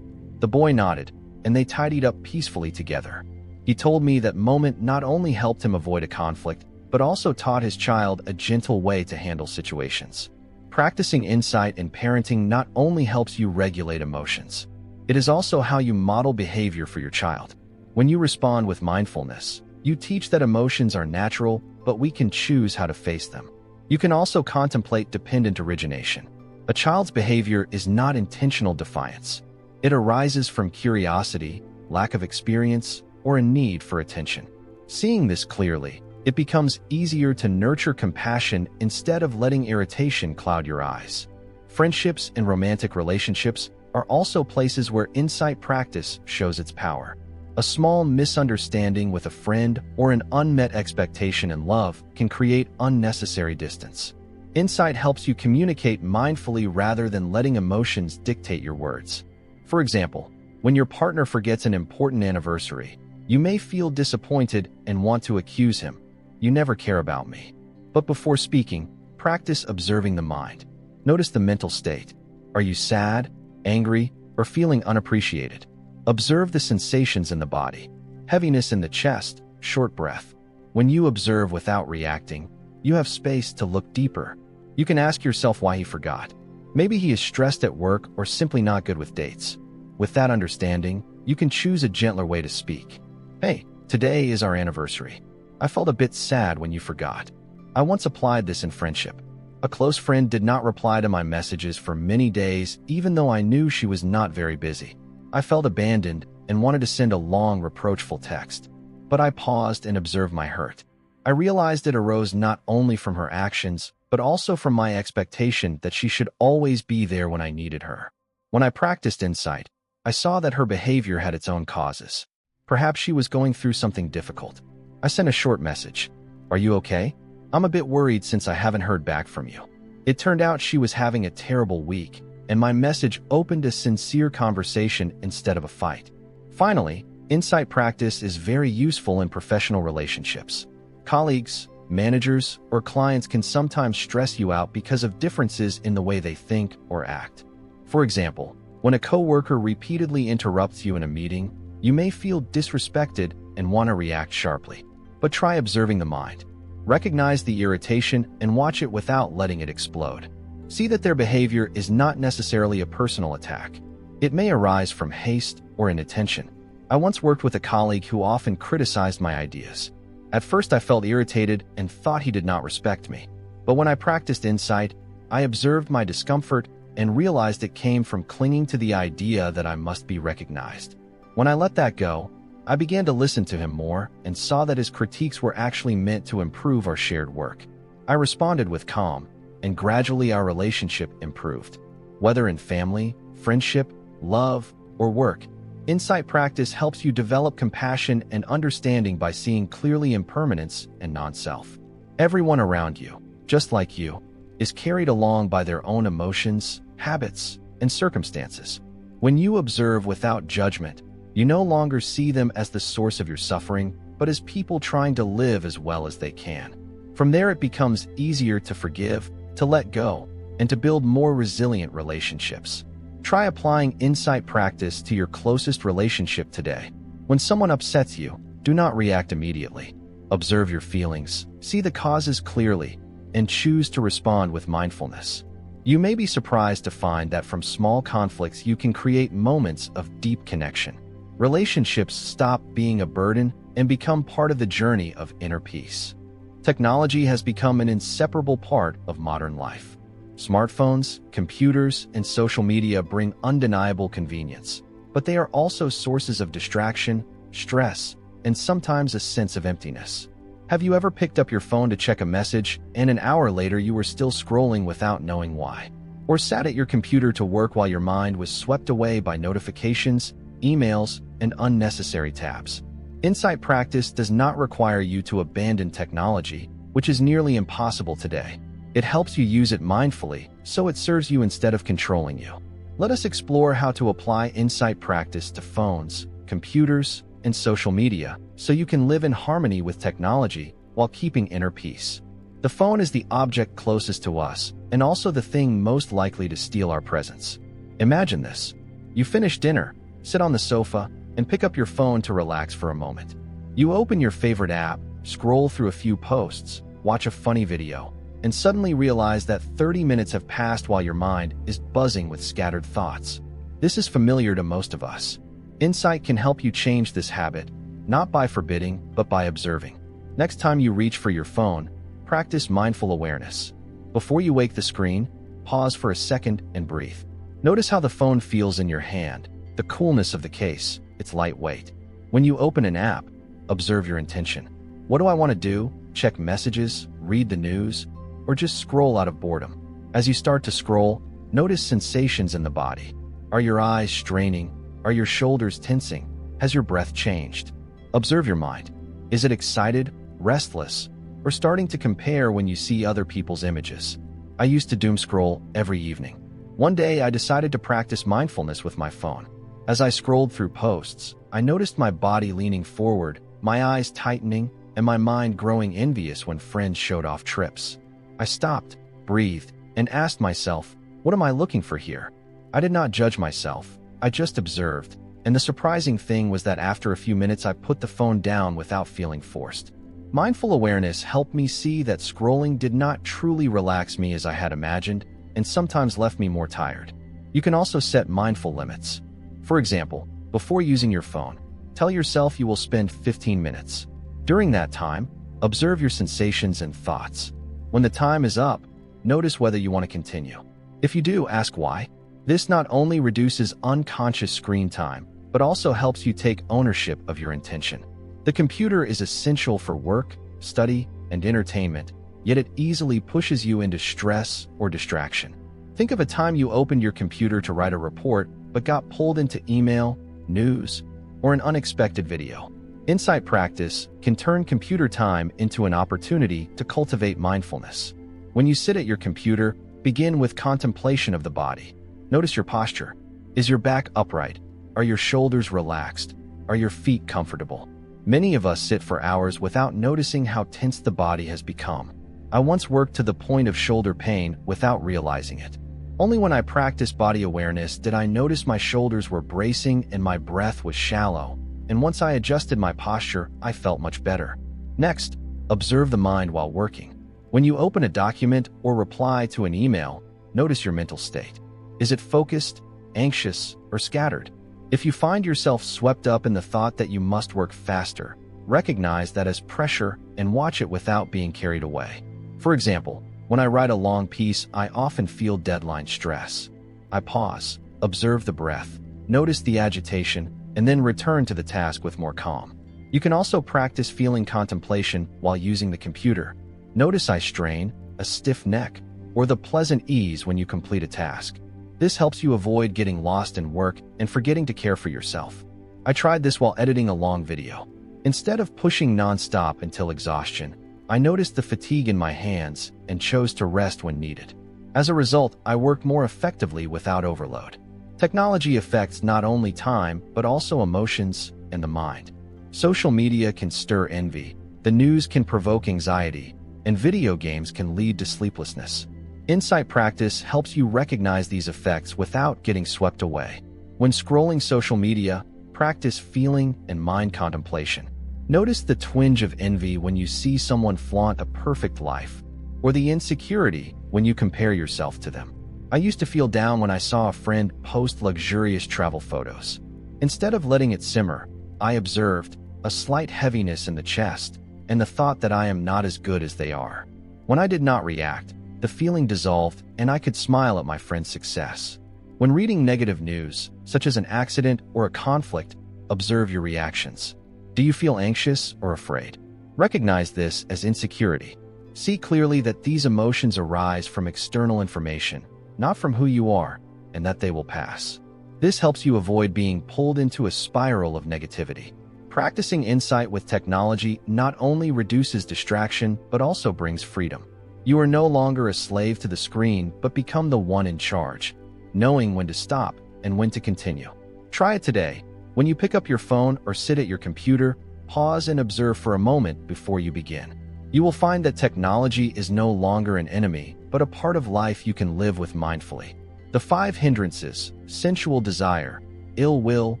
The boy nodded, and they tidied up peacefully together. He told me that moment not only helped him avoid a conflict, but also taught his child a gentle way to handle situations. Practicing insight in parenting not only helps you regulate emotions, it is also how you model behavior for your child. When you respond with mindfulness, you teach that emotions are natural, but we can choose how to face them. You can also contemplate dependent origination. A child's behavior is not intentional defiance. It arises from curiosity, lack of experience, or a need for attention. Seeing this clearly, it becomes easier to nurture compassion instead of letting irritation cloud your eyes. Friendships and romantic relationships are also places where insight practice shows its power. A small misunderstanding with a friend or an unmet expectation in love can create unnecessary distance. Insight helps you communicate mindfully rather than letting emotions dictate your words. For example, when your partner forgets an important anniversary, you may feel disappointed and want to accuse him, "You never care about me." But before speaking, practice observing the mind. Notice the mental state. Are you sad, angry, or feeling unappreciated? Observe the sensations in the body. Heaviness in the chest, short breath. When you observe without reacting, you have space to look deeper. You can ask yourself why he forgot. Maybe he is stressed at work or simply not good with dates. With that understanding, You can choose a gentler way to speak. Hey, today is our anniversary. I felt a bit sad when you forgot. I once applied this in friendship. A close friend did not reply to my messages for many days, even though I knew she was not very busy. I felt abandoned and wanted to send a long, reproachful text. But I paused and observed my hurt. I realized it arose not only from her actions, but also from my expectation that she should always be there when I needed her. When I practiced insight, I saw that her behavior had its own causes. Perhaps she was going through something difficult. I sent a short message. Are you okay? I'm a bit worried since I haven't heard back from you. It turned out she was having a terrible week, and my message opened a sincere conversation instead of a fight. Finally, insight practice is very useful in professional relationships. Colleagues, managers, or clients can sometimes stress you out because of differences in the way they think or act. For example, when a coworker repeatedly interrupts you in a meeting, you may feel disrespected and want to react sharply. But try observing the mind. Recognize the irritation and watch it without letting it explode. See that their behavior is not necessarily a personal attack. It may arise from haste or inattention. I once worked with a colleague who often criticized my ideas. At first I felt irritated and thought he did not respect me. But when I practiced insight, I observed my discomfort and realized it came from clinging to the idea that I must be recognized. When I let that go, I began to listen to him more and saw that his critiques were actually meant to improve our shared work. I responded with calm, and gradually our relationship improved. Whether in family, friendship, love, or work, insight practice helps you develop compassion and understanding by seeing clearly impermanence and non-self. Everyone around you, just like you, is carried along by their own emotions, habits, and circumstances. When you observe without judgment, you no longer see them as the source of your suffering, but as people trying to live as well as they can. From there, it becomes easier to forgive, to let go, and to build more resilient relationships. Try applying insight practice to your closest relationship today. When someone upsets you, do not react immediately. Observe your feelings, see the causes clearly, and choose to respond with mindfulness. You may be surprised to find that from small conflicts you can create moments of deep connection. Relationships stop being a burden and become part of the journey of inner peace. Technology has become an inseparable part of modern life. Smartphones, computers, and social media bring undeniable convenience, but they are also sources of distraction, stress, and sometimes a sense of emptiness. Have you ever picked up your phone to check a message, and an hour later you were still scrolling without knowing why? Or sat at your computer to work while your mind was swept away by notifications, emails, and unnecessary tabs? Insight practice does not require you to abandon technology, which is nearly impossible today. It helps you use it mindfully, so it serves you instead of controlling you. Let us explore how to apply insight practice to phones, computers, and social media, so you can live in harmony with technology while keeping inner peace. The phone is the object closest to us, and also the thing most likely to steal our presence. Imagine this. You finish dinner, sit on the sofa, and pick up your phone to relax for a moment. You open your favorite app, scroll through a few posts, watch a funny video, and suddenly realize that 30 minutes have passed while your mind is buzzing with scattered thoughts. This is familiar to most of us. Insight can help you change this habit, not by forbidding, but by observing. Next time you reach for your phone, practice mindful awareness. Before you wake the screen, pause for a second and breathe. Notice how the phone feels in your hand, the coolness of the case, its lightweight. When you open an app, observe your intention. What do I want to do? Check messages, read the news, or just scroll out of boredom? As you start to scroll, notice sensations in the body. Are your eyes straining? Are your shoulders tensing? Has your breath changed? Observe your mind. Is it excited, restless, or starting to compare when you see other people's images? I used to doom scroll every evening. One day I decided to practice mindfulness with my phone. As I scrolled through posts, I noticed my body leaning forward, my eyes tightening, and my mind growing envious when friends showed off trips. I stopped, breathed, and asked myself, what am I looking for here? I did not judge myself, I just observed, and the surprising thing was that after a few minutes I put the phone down without feeling forced. Mindful awareness helped me see that scrolling did not truly relax me as I had imagined, and sometimes left me more tired. You can also set mindful limits. For example, Before using your phone, tell yourself you will spend 15 minutes. During that time, observe your sensations and thoughts. When the time is up, notice whether you want to continue. If you do, ask why. This not only reduces unconscious screen time, but also helps you take ownership of your intention. The computer is essential for work, study, and entertainment, yet it easily pushes you into stress or distraction. Think of a time you opened your computer to write a report, but got pulled into email, news, or an unexpected video. Insight practice can turn computer time into an opportunity to cultivate mindfulness. When you sit at your computer, begin with contemplation of the body. Notice your posture. Is your back upright? Are your shoulders relaxed? Are your feet comfortable? Many of us sit for hours without noticing how tense the body has become. I once worked to the point of shoulder pain without realizing it. Only when I practiced body awareness did I notice my shoulders were bracing and my breath was shallow, and once I adjusted my posture, I felt much better. Next, observe the mind while working. When you open a document or reply to an email, notice your mental state. Is it focused, anxious, or scattered? If you find yourself swept up in the thought that you must work faster, recognize that as pressure and watch it without being carried away. For example, when I write a long piece, I often feel deadline stress. I pause, observe the breath, notice the agitation, and then return to the task with more calm. You can also practice feeling contemplation while using the computer. Notice eye strain, a stiff neck, or the pleasant ease when you complete a task. This helps you avoid getting lost in work and forgetting to care for yourself. I tried this while editing a long video. Instead of pushing non-stop until exhaustion, I noticed the fatigue in my hands and chose to rest when needed. As a result, I worked more effectively without overload. Technology affects not only time, but also emotions and the mind. Social media can stir envy, the news can provoke anxiety, and video games can lead to sleeplessness. Insight practice helps you recognize these effects without getting swept away. When scrolling social media, practice feeling and mind contemplation. Notice the twinge of envy when you see someone flaunt a perfect life, or the insecurity when you compare yourself to them. I used to feel down when I saw a friend post luxurious travel photos. Instead of letting it simmer, I observed a slight heaviness in the chest and the thought that I am not as good as they are. When I did not react, the feeling dissolved and I could smile at my friend's success. When reading negative news, such as an accident or a conflict, observe your reactions. Do you feel anxious or afraid? Recognize this as insecurity. See clearly that these emotions arise from external information, not from who you are, and that they will pass. This helps you avoid being pulled into a spiral of negativity. Practicing insight with technology not only reduces distraction, but also brings freedom. You are no longer a slave to the screen, but become the one in charge, knowing when to stop and when to continue. Try it today. When you pick up your phone or sit at your computer, pause and observe for a moment before you begin. You will find that technology is no longer an enemy, but a part of life you can live with mindfully. The 5 hindrances, sensual desire, ill will,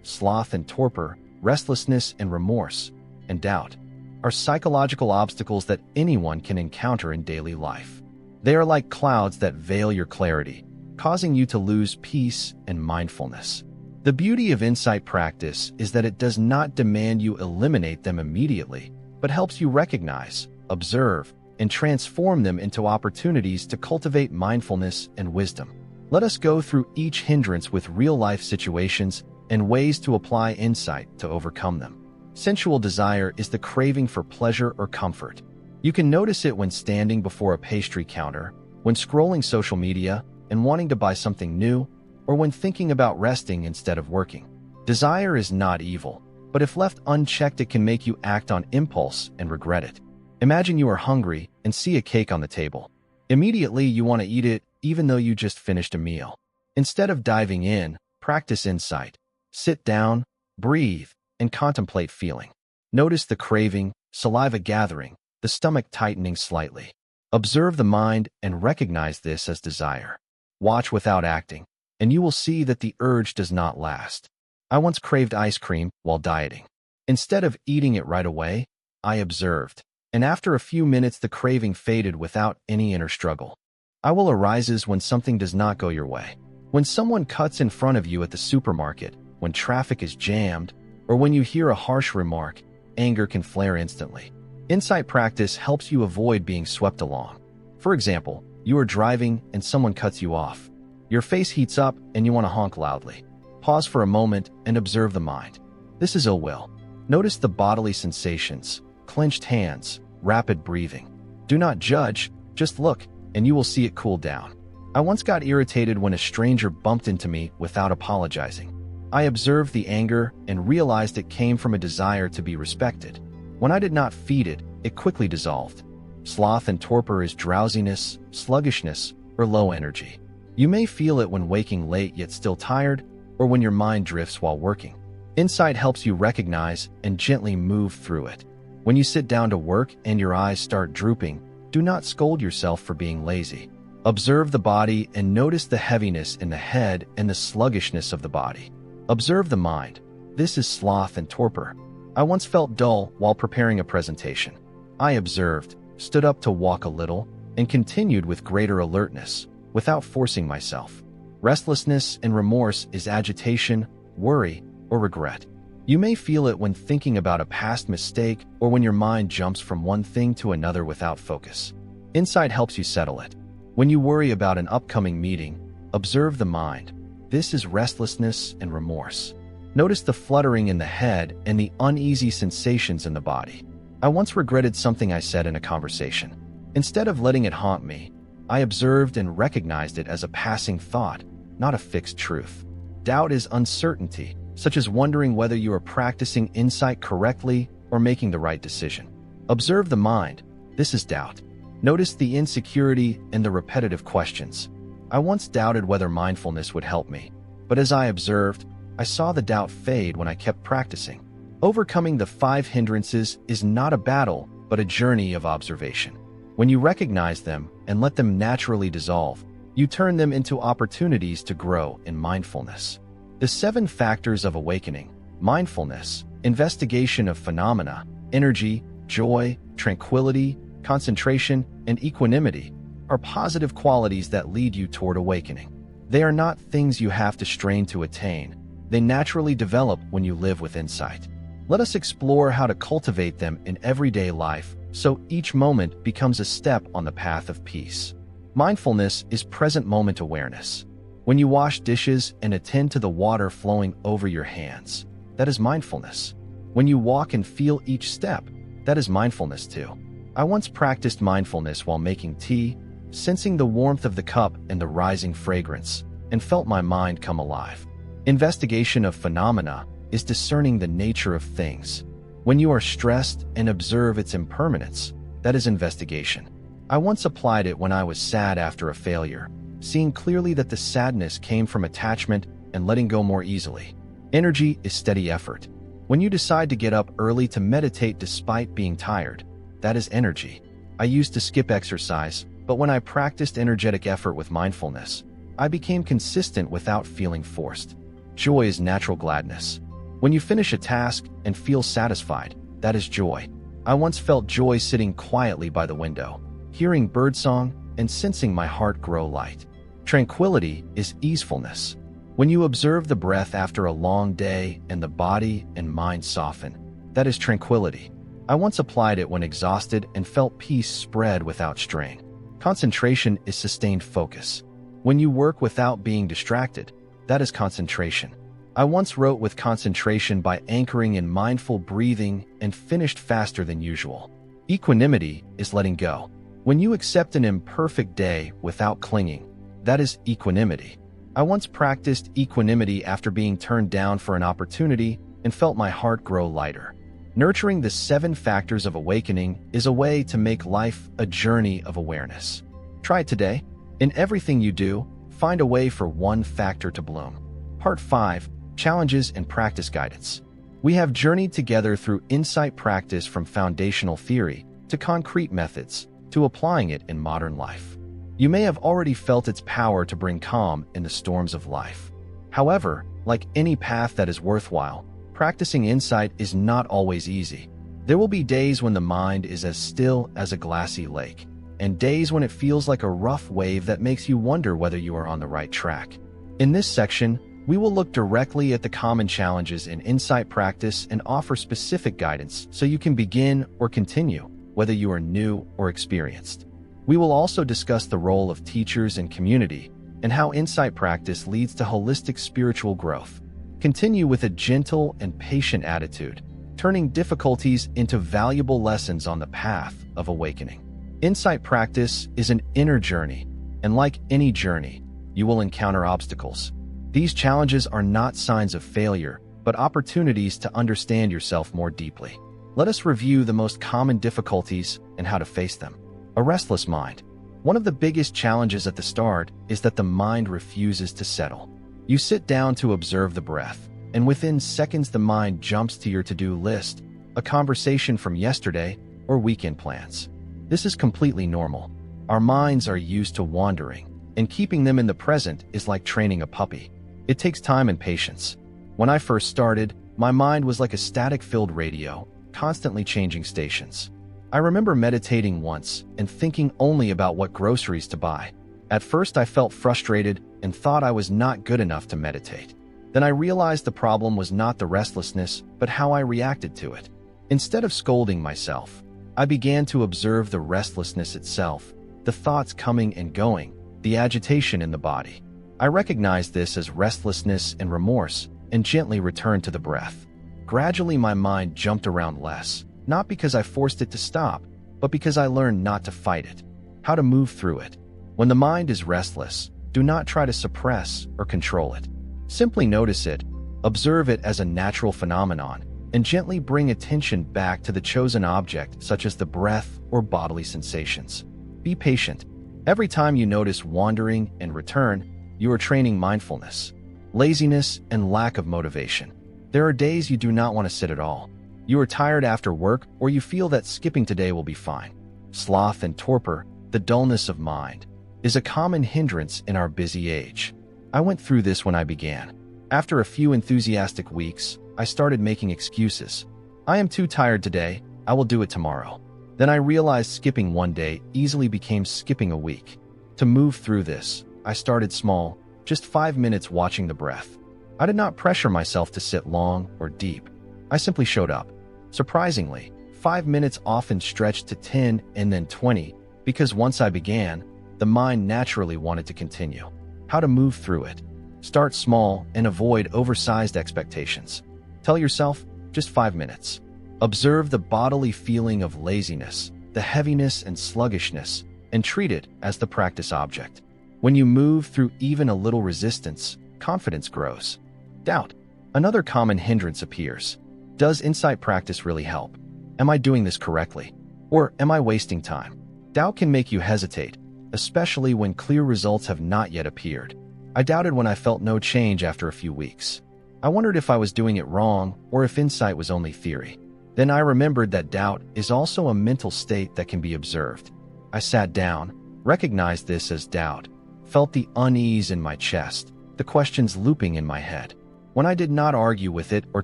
sloth and torpor, restlessness and remorse, and doubt, are psychological obstacles that anyone can encounter in daily life. They are like clouds that veil your clarity, causing you to lose peace and mindfulness. The beauty of insight practice is that it does not demand you eliminate them immediately, but helps you recognize, observe, and transform them into opportunities to cultivate mindfulness and wisdom. Let us go through each hindrance with real-life situations and ways to apply insight to overcome them. Sensual desire is the craving for pleasure or comfort. You can notice it when standing before a pastry counter, when scrolling social media and wanting to buy something new, or when thinking about resting instead of working. Desire is not evil, but if left unchecked, it can make you act on impulse and regret it. Imagine you are hungry and see a cake on the table. Immediately, you want to eat it, even though you just finished a meal. Instead of diving in, practice insight. Sit down, breathe, and contemplate feeling. Notice the craving, saliva gathering, the stomach tightening slightly. Observe the mind and recognize this as desire. Watch without acting, and you will see that the urge does not last. I once craved ice cream while dieting. Instead of eating it right away, I observed, and after a few minutes the craving faded without any inner struggle. I will arises when something does not go your way. When someone cuts in front of you at the supermarket, when traffic is jammed, or when you hear a harsh remark, anger can flare instantly. Insight practice helps you avoid being swept along. For example, you are driving and someone cuts you off. Your face heats up and you want to honk loudly. Pause for a moment and observe the mind. This is ill will. Notice the bodily sensations, clenched hands, rapid breathing. Do not judge, just look, and you will see it cool down. I once got irritated when a stranger bumped into me without apologizing. I observed the anger and realized it came from a desire to be respected. When I did not feed it, it quickly dissolved. Sloth and torpor is drowsiness, sluggishness, or low energy. You may feel it when waking late yet still tired, or when your mind drifts while working. Insight helps you recognize and gently move through it. When you sit down to work and your eyes start drooping, do not scold yourself for being lazy. Observe the body and notice the heaviness in the head and the sluggishness of the body. Observe the mind. This is sloth and torpor. I once felt dull while preparing a presentation. I observed, stood up to walk a little, and continued with greater alertness, without forcing myself. Restlessness and remorse is agitation, worry, or regret. You may feel it when thinking about a past mistake or when your mind jumps from one thing to another without focus. Insight helps you settle it. When you worry about an upcoming meeting, observe the mind. This is restlessness and remorse. Notice the fluttering in the head and the uneasy sensations in the body. I once regretted something I said in a conversation. Instead of letting it haunt me, I observed and recognized it as a passing thought, not a fixed truth. Doubt is uncertainty, such as wondering whether you are practicing insight correctly or making the right decision. Observe the mind. This is doubt. Notice the insecurity and the repetitive questions. I once doubted whether mindfulness would help me, but as I observed, I saw the doubt fade when I kept practicing. Overcoming the 5 hindrances is not a battle, but a journey of observation. When you recognize them and let them naturally dissolve, you turn them into opportunities to grow in mindfulness. The 7 factors of awakening: mindfulness, investigation of phenomena, energy, joy, tranquility, concentration, and equanimity, are positive qualities that lead you toward awakening. They are not things you have to strain to attain. They naturally develop when you live with insight. Let us explore how to cultivate them in everyday life so each moment becomes a step on the path of peace. Mindfulness is present moment awareness. When you wash dishes and attend to the water flowing over your hands, that is mindfulness. When you walk and feel each step, that is mindfulness too. I once practiced mindfulness while making tea, sensing the warmth of the cup and the rising fragrance, and felt my mind come alive. Investigation of phenomena is discerning the nature of things. When you are stressed and observe its impermanence, that is investigation. I once applied it when I was sad after a failure, seeing clearly that the sadness came from attachment and letting go more easily. Energy is steady effort. When you decide to get up early to meditate despite being tired, that is energy. I used to skip exercise, but when I practiced energetic effort with mindfulness, I became consistent without feeling forced. Joy is natural gladness. When you finish a task and feel satisfied, that is joy. I once felt joy sitting quietly by the window, hearing birdsong and sensing my heart grow light. Tranquility is easefulness. When you observe the breath after a long day and the body and mind soften, that is tranquility. I once applied it when exhausted and felt peace spread without strain. Concentration is sustained focus. When you work without being distracted, that is concentration. I once wrote with concentration by anchoring in mindful breathing and finished faster than usual. Equanimity is letting go. When you accept an imperfect day without clinging, that is equanimity. I once practiced equanimity after being turned down for an opportunity and felt my heart grow lighter. Nurturing the 7 factors of awakening is a way to make life a journey of awareness. Try it today. In everything you do, find a way for one factor to bloom. Part 5. Challenges and Practice Guidance. We have journeyed together through insight practice from foundational theory to concrete methods to applying it in modern life. You may have already felt its power to bring calm in the storms of life. However, like any path that is worthwhile, practicing insight is not always easy. There will be days when the mind is as still as a glassy lake, and days when it feels like a rough wave that makes you wonder whether you are on the right track. In this section, We will look directly at the common challenges in insight practice and offer specific guidance so you can begin or continue, whether you are new or experienced. We will also discuss the role of teachers and community and how insight practice leads to holistic spiritual growth. Continue with a gentle and patient attitude, turning difficulties into valuable lessons on the path of awakening. Insight practice is an inner journey, and like any journey, you will encounter obstacles. These challenges are not signs of failure, but opportunities to understand yourself more deeply. Let us review the most common difficulties and how to face them. A restless mind. One of the biggest challenges at the start is that the mind refuses to settle. You sit down to observe the breath, and within seconds the mind jumps to your to-do list, a conversation from yesterday, or weekend plans. This is completely normal. Our minds are used to wandering, and keeping them in the present is like training a puppy. It takes time and patience. When I first started, my mind was like a static-filled radio, constantly changing stations. I remember meditating once and thinking only about what groceries to buy. At first I felt frustrated and thought I was not good enough to meditate. Then I realized the problem was not the restlessness, but how I reacted to it. Instead of scolding myself, I began to observe the restlessness itself, the thoughts coming and going, the agitation in the body. I recognized this as restlessness and remorse and gently returned to the breath. Gradually my mind jumped around less, not because I forced it to stop, but because I learned not to fight it. How to move through it. When the mind is restless, do not try to suppress or control it. Simply notice it, observe it as a natural phenomenon, and gently bring attention back to the chosen object such as the breath or bodily sensations. Be patient. Every time you notice wandering and return, you are training mindfulness, laziness, and lack of motivation. There are days you do not want to sit at all. You are tired after work, or you feel that skipping today will be fine. Sloth and torpor, the dullness of mind, is a common hindrance in our busy age. I went through this when I began. After a few enthusiastic weeks, I started making excuses. I am too tired today, I will do it tomorrow. Then I realized skipping one day easily became skipping a week. To move through this, I started small, just 5 minutes watching the breath. I did not pressure myself to sit long or deep. I simply showed up. Surprisingly, 5 minutes often stretched to 10 and then 20, because once I began, the mind naturally wanted to continue. How to move through it. Start small and avoid oversized expectations. Tell yourself, just 5 minutes. Observe the bodily feeling of laziness, the heaviness and sluggishness, and treat it as the practice object. When you move through even a little resistance, confidence grows. Doubt. Another common hindrance appears. Does insight practice really help? Am I doing this correctly? Or am I wasting time? Doubt can make you hesitate, especially when clear results have not yet appeared. I doubted when I felt no change after a few weeks. I wondered if I was doing it wrong or if insight was only theory. Then I remembered that doubt is also a mental state that can be observed. I sat down, recognized this as doubt, felt the unease in my chest, the questions looping in my head. When I did not argue with it or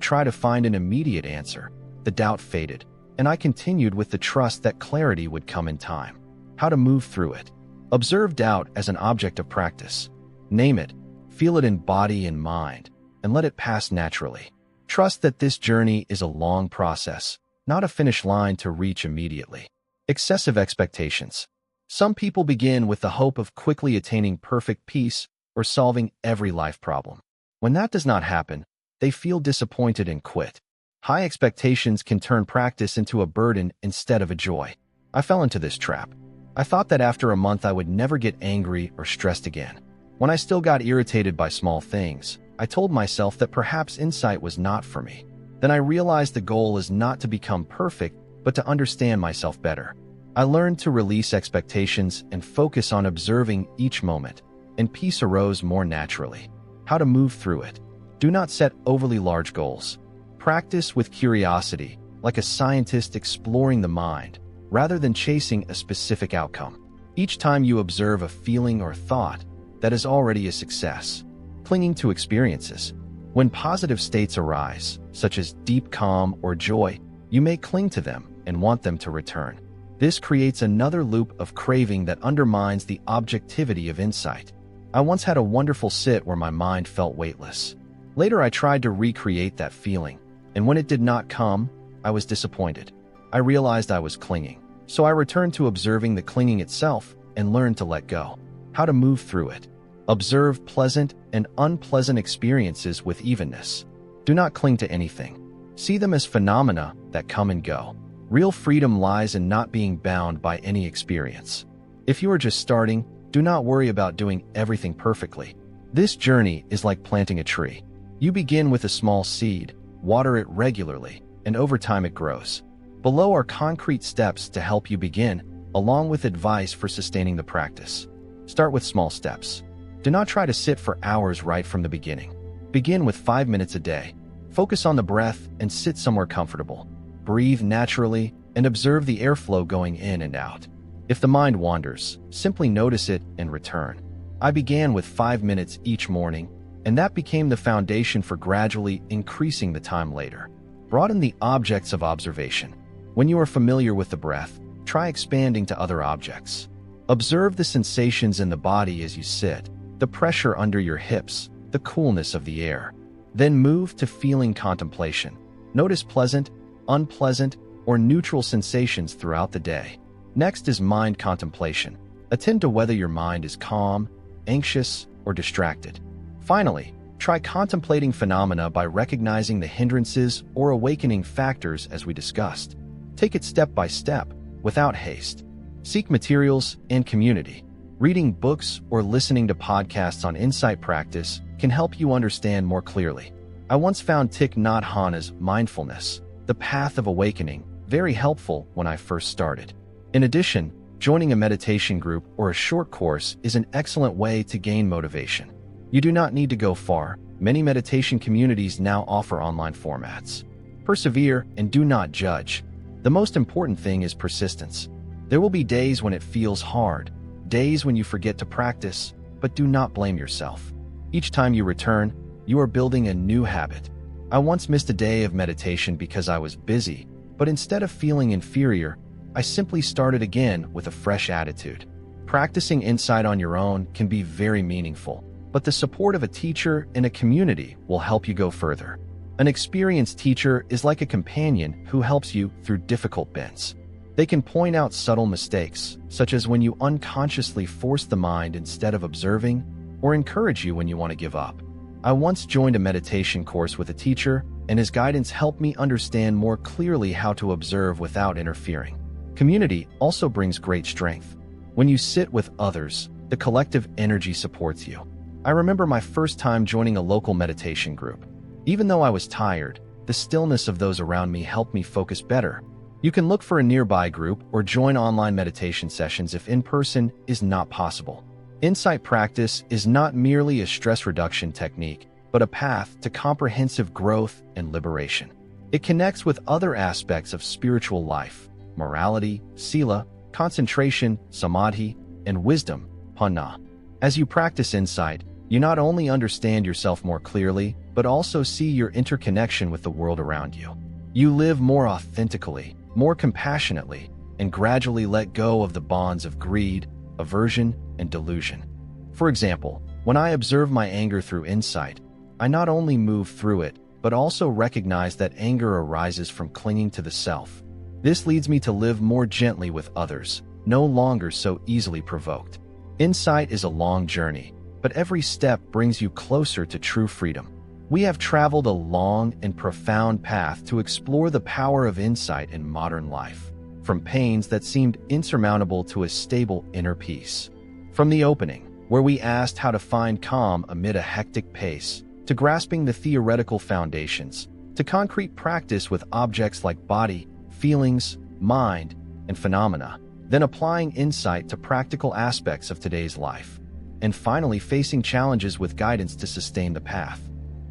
try to find an immediate answer, the doubt faded, and I continued with the trust that clarity would come in time. How to move through it. Observe doubt as an object of practice. Name it, feel it in body and mind, and let it pass naturally. Trust that this journey is a long process, not a finish line to reach immediately. Excessive expectations. Some people begin with the hope of quickly attaining perfect peace or solving every life problem. When that does not happen, they feel disappointed and quit. High expectations can turn practice into a burden instead of a joy. I fell into this trap. I thought that after a month I would never get angry or stressed again. When I still got irritated by small things, I told myself that perhaps insight was not for me. Then I realized the goal is not to become perfect, but to understand myself better. I learned to release expectations and focus on observing each moment, and peace arose more naturally. How to move through it. Do not set overly large goals. Practice with curiosity, like a scientist exploring the mind, rather than chasing a specific outcome. Each time you observe a feeling or thought, that is already a success. Clinging to experiences. When positive states arise, such as deep calm or joy, you may cling to them and want them to return. This creates another loop of craving that undermines the objectivity of insight. I once had a wonderful sit where my mind felt weightless. Later, I tried to recreate that feeling, and when it did not come, I was disappointed. I realized I was clinging, so I returned to observing the clinging itself and learned to let go. How to move through it. Observe pleasant and unpleasant experiences with evenness. Do not cling to anything. See them as phenomena that come and go. Real freedom lies in not being bound by any experience. If you are just starting, do not worry about doing everything perfectly. This journey is like planting a tree. You begin with a small seed, water it regularly, and over time it grows. Below are concrete steps to help you begin, along with advice for sustaining the practice. Start with small steps. Do not try to sit for hours right from the beginning. Begin with 5 minutes a day. Focus on the breath and sit somewhere comfortable. Breathe naturally and observe the airflow going in and out. If the mind wanders, simply notice it and return. I began with 5 minutes each morning, and that became the foundation for gradually increasing the time later. Broaden the objects of observation. When you are familiar with the breath, try expanding to other objects. Observe the sensations in the body as you sit, the pressure under your hips, the coolness of the air. Then move to feeling contemplation. Notice pleasant, unpleasant, or neutral sensations throughout the day. Next is mind contemplation. Attend to whether your mind is calm, anxious, or distracted. Finally, try contemplating phenomena by recognizing the hindrances or awakening factors as we discussed. Take it step by step, without haste. Seek materials and community. Reading books or listening to podcasts on insight practice can help you understand more clearly. I once found Thich Nhat Hanh's Mindfulness, the Path of Awakening, very helpful when I first started. In addition, joining a meditation group or a short course is an excellent way to gain motivation. You do not need to go far. Many meditation communities now offer online formats. Persevere and do not judge. The most important thing is persistence. There will be days when it feels hard, days when you forget to practice, but do not blame yourself. Each time you return, you are building a new habit. I once missed a day of meditation because I was busy, but instead of feeling inferior, I simply started again with a fresh attitude. Practicing insight on your own can be very meaningful, but the support of a teacher and a community will help you go further. An experienced teacher is like a companion who helps you through difficult bends. They can point out subtle mistakes, such as when you unconsciously force the mind instead of observing, or encourage you when you want to give up. I once joined a meditation course with a teacher, and his guidance helped me understand more clearly how to observe without interfering. Community also brings great strength. When you sit with others, the collective energy supports you. I remember my first time joining a local meditation group. Even though I was tired, the stillness of those around me helped me focus better. You can look for a nearby group or join online meditation sessions if in-person is not possible. Insight practice is not merely a stress reduction technique, but a path to comprehensive growth and liberation. It connects with other aspects of spiritual life: morality, sila, concentration, samadhi, and wisdom, panna. As you practice insight, you not only understand yourself more clearly, but also see your interconnection with the world around you. You live more authentically, more compassionately, and gradually let go of the bonds of greed, aversion, and delusion. For example, when I observe my anger through insight, I not only move through it, but also recognize that anger arises from clinging to the self. This leads me to live more gently with others, no longer so easily provoked. Insight is a long journey, but every step brings you closer to true freedom. We have traveled a long and profound path to explore the power of insight in modern life, from pains that seemed insurmountable to a stable inner peace. From the opening, where we asked how to find calm amid a hectic pace, to grasping the theoretical foundations, to concrete practice with objects like body, feelings, mind, and phenomena, then applying insight to practical aspects of today's life, and finally facing challenges with guidance to sustain the path.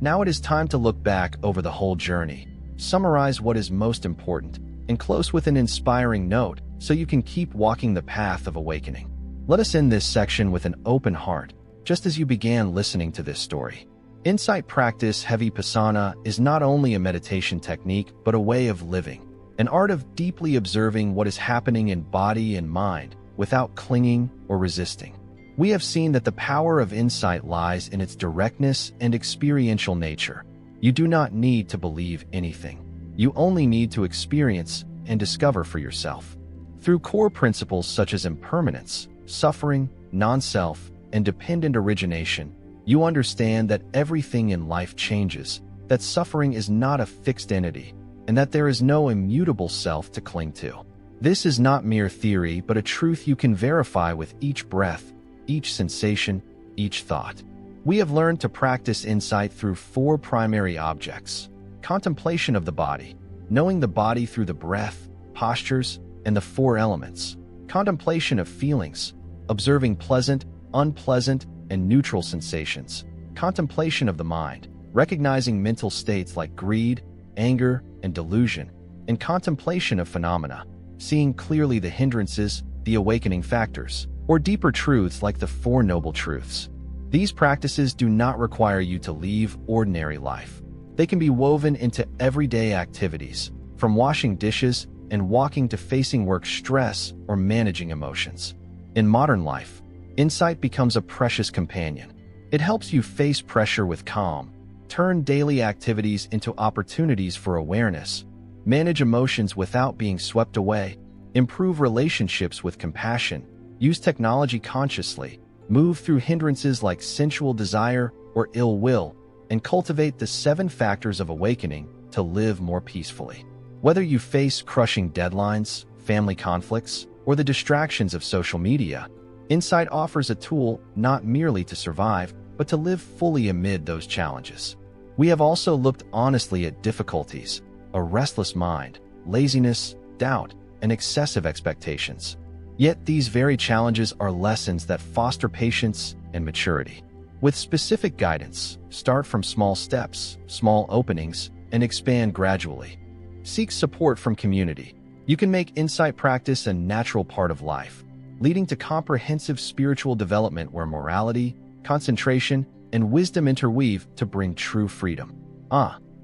Now it is time to look back over the whole journey, summarize what is most important, and close with an inspiring note so you can keep walking the path of awakening. Let us end this section with an open heart, just as you began listening to this story. Insight practice vipassana is not only a meditation technique, but a way of living, an art of deeply observing what is happening in body and mind without clinging or resisting. We have seen that the power of insight lies in its directness and experiential nature. You do not need to believe anything. You only need to experience and discover for yourself. Through core principles such as impermanence, suffering, non-self, and dependent origination, you understand that everything in life changes, that suffering is not a fixed entity, and that there is no immutable self to cling to. This is not mere theory, but a truth you can verify with each breath, each sensation, each thought. We have learned to practice insight through 4 primary objects: contemplation of the body, knowing the body through the breath, postures, and the 4 elements; contemplation of feelings, observing pleasant, unpleasant, and neutral sensations; contemplation of the mind, recognizing mental states like greed, anger, and delusion; and contemplation of phenomena, seeing clearly the hindrances, the awakening factors, or deeper truths like the 4 Noble Truths. These practices do not require you to leave ordinary life. They can be woven into everyday activities, from washing dishes and walking to facing work stress or managing emotions. In modern life, insight becomes a precious companion. It helps you face pressure with calm, turn daily activities into opportunities for awareness, manage emotions without being swept away, improve relationships with compassion, use technology consciously, move through hindrances like sensual desire or ill will, and cultivate the 7 factors of awakening to live more peacefully. Whether you face crushing deadlines, family conflicts, or the distractions of social media, insight offers a tool not merely to survive, but to live fully amid those challenges. We have also looked honestly at difficulties, a restless mind, laziness, doubt, and excessive expectations. Yet these very challenges are lessons that foster patience and maturity. With specific guidance, start from small steps, small openings, and expand gradually. Seek support from community. You can make insight practice a natural part of life, leading to comprehensive spiritual development where morality, concentration, and wisdom interweave to bring true freedom.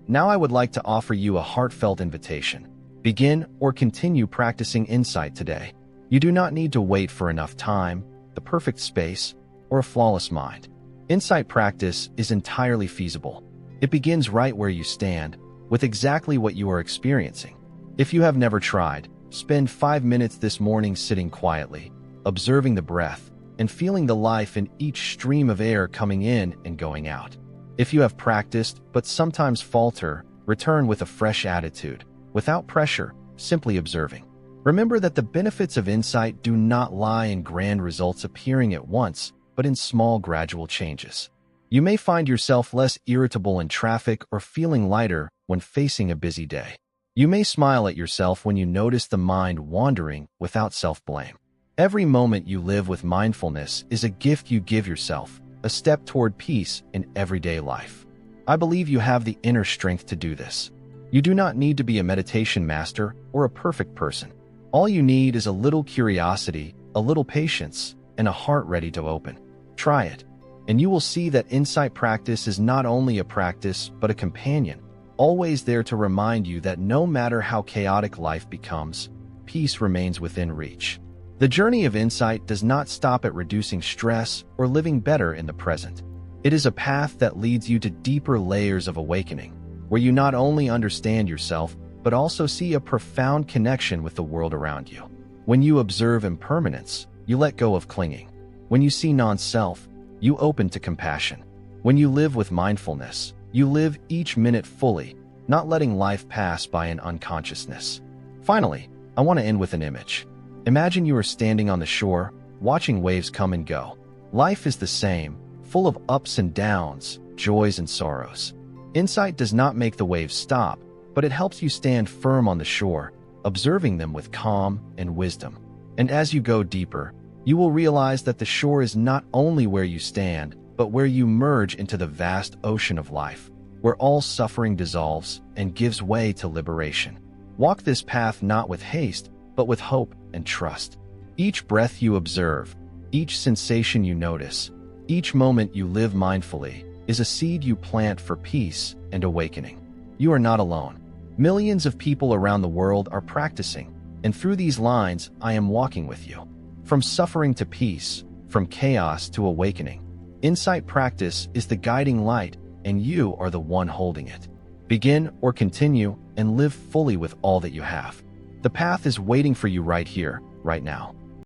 Now I would like to offer you a heartfelt invitation. Begin or continue practicing insight today. You do not need to wait for enough time, the perfect space, or a flawless mind. Insight practice is entirely feasible. It begins right where you stand, with exactly what you are experiencing. If you have never tried, spend 5 minutes this morning sitting quietly, observing the breath, and feeling the life in each stream of air coming in and going out. If you have practiced, but sometimes falter, return with a fresh attitude, without pressure, simply observing. Remember that the benefits of insight do not lie in grand results appearing at once, but in small gradual changes. You may find yourself less irritable in traffic or feeling lighter when facing a busy day. You may smile at yourself when you notice the mind wandering without self-blame. Every moment you live with mindfulness is a gift you give yourself, a step toward peace in everyday life. I believe you have the inner strength to do this. You do not need to be a meditation master or a perfect person. All you need is a little curiosity, a little patience, and a heart ready to open. Try it, and you will see that insight practice is not only a practice, but a companion, always there to remind you that no matter how chaotic life becomes, peace remains within reach. The journey of insight does not stop at reducing stress or living better in the present. It is a path that leads you to deeper layers of awakening, where you not only understand yourself, but also see a profound connection with the world around you. When you observe impermanence, you let go of clinging. When you see non-self, you open to compassion. When you live with mindfulness, you live each minute fully, not letting life pass by in unconsciousness. Finally, I want to end with an image. Imagine you are standing on the shore, watching waves come and go. Life is the same, full of ups and downs, joys and sorrows. Insight does not make the waves stop, but it helps you stand firm on the shore, observing them with calm and wisdom. And as you go deeper, you will realize that the shore is not only where you stand, but where you merge into the vast ocean of life, where all suffering dissolves and gives way to liberation. Walk this path not with haste, but with hope and trust. Each breath you observe, each sensation you notice, each moment you live mindfully is a seed you plant for peace and awakening. You are not alone. Millions of people around the world are practicing, and through these lines, I am walking with you. From suffering to peace, from chaos to awakening. Insight practice is the guiding light, and you are the one holding it. Begin or continue and live fully with all that you have. The path is waiting for you right here, right now.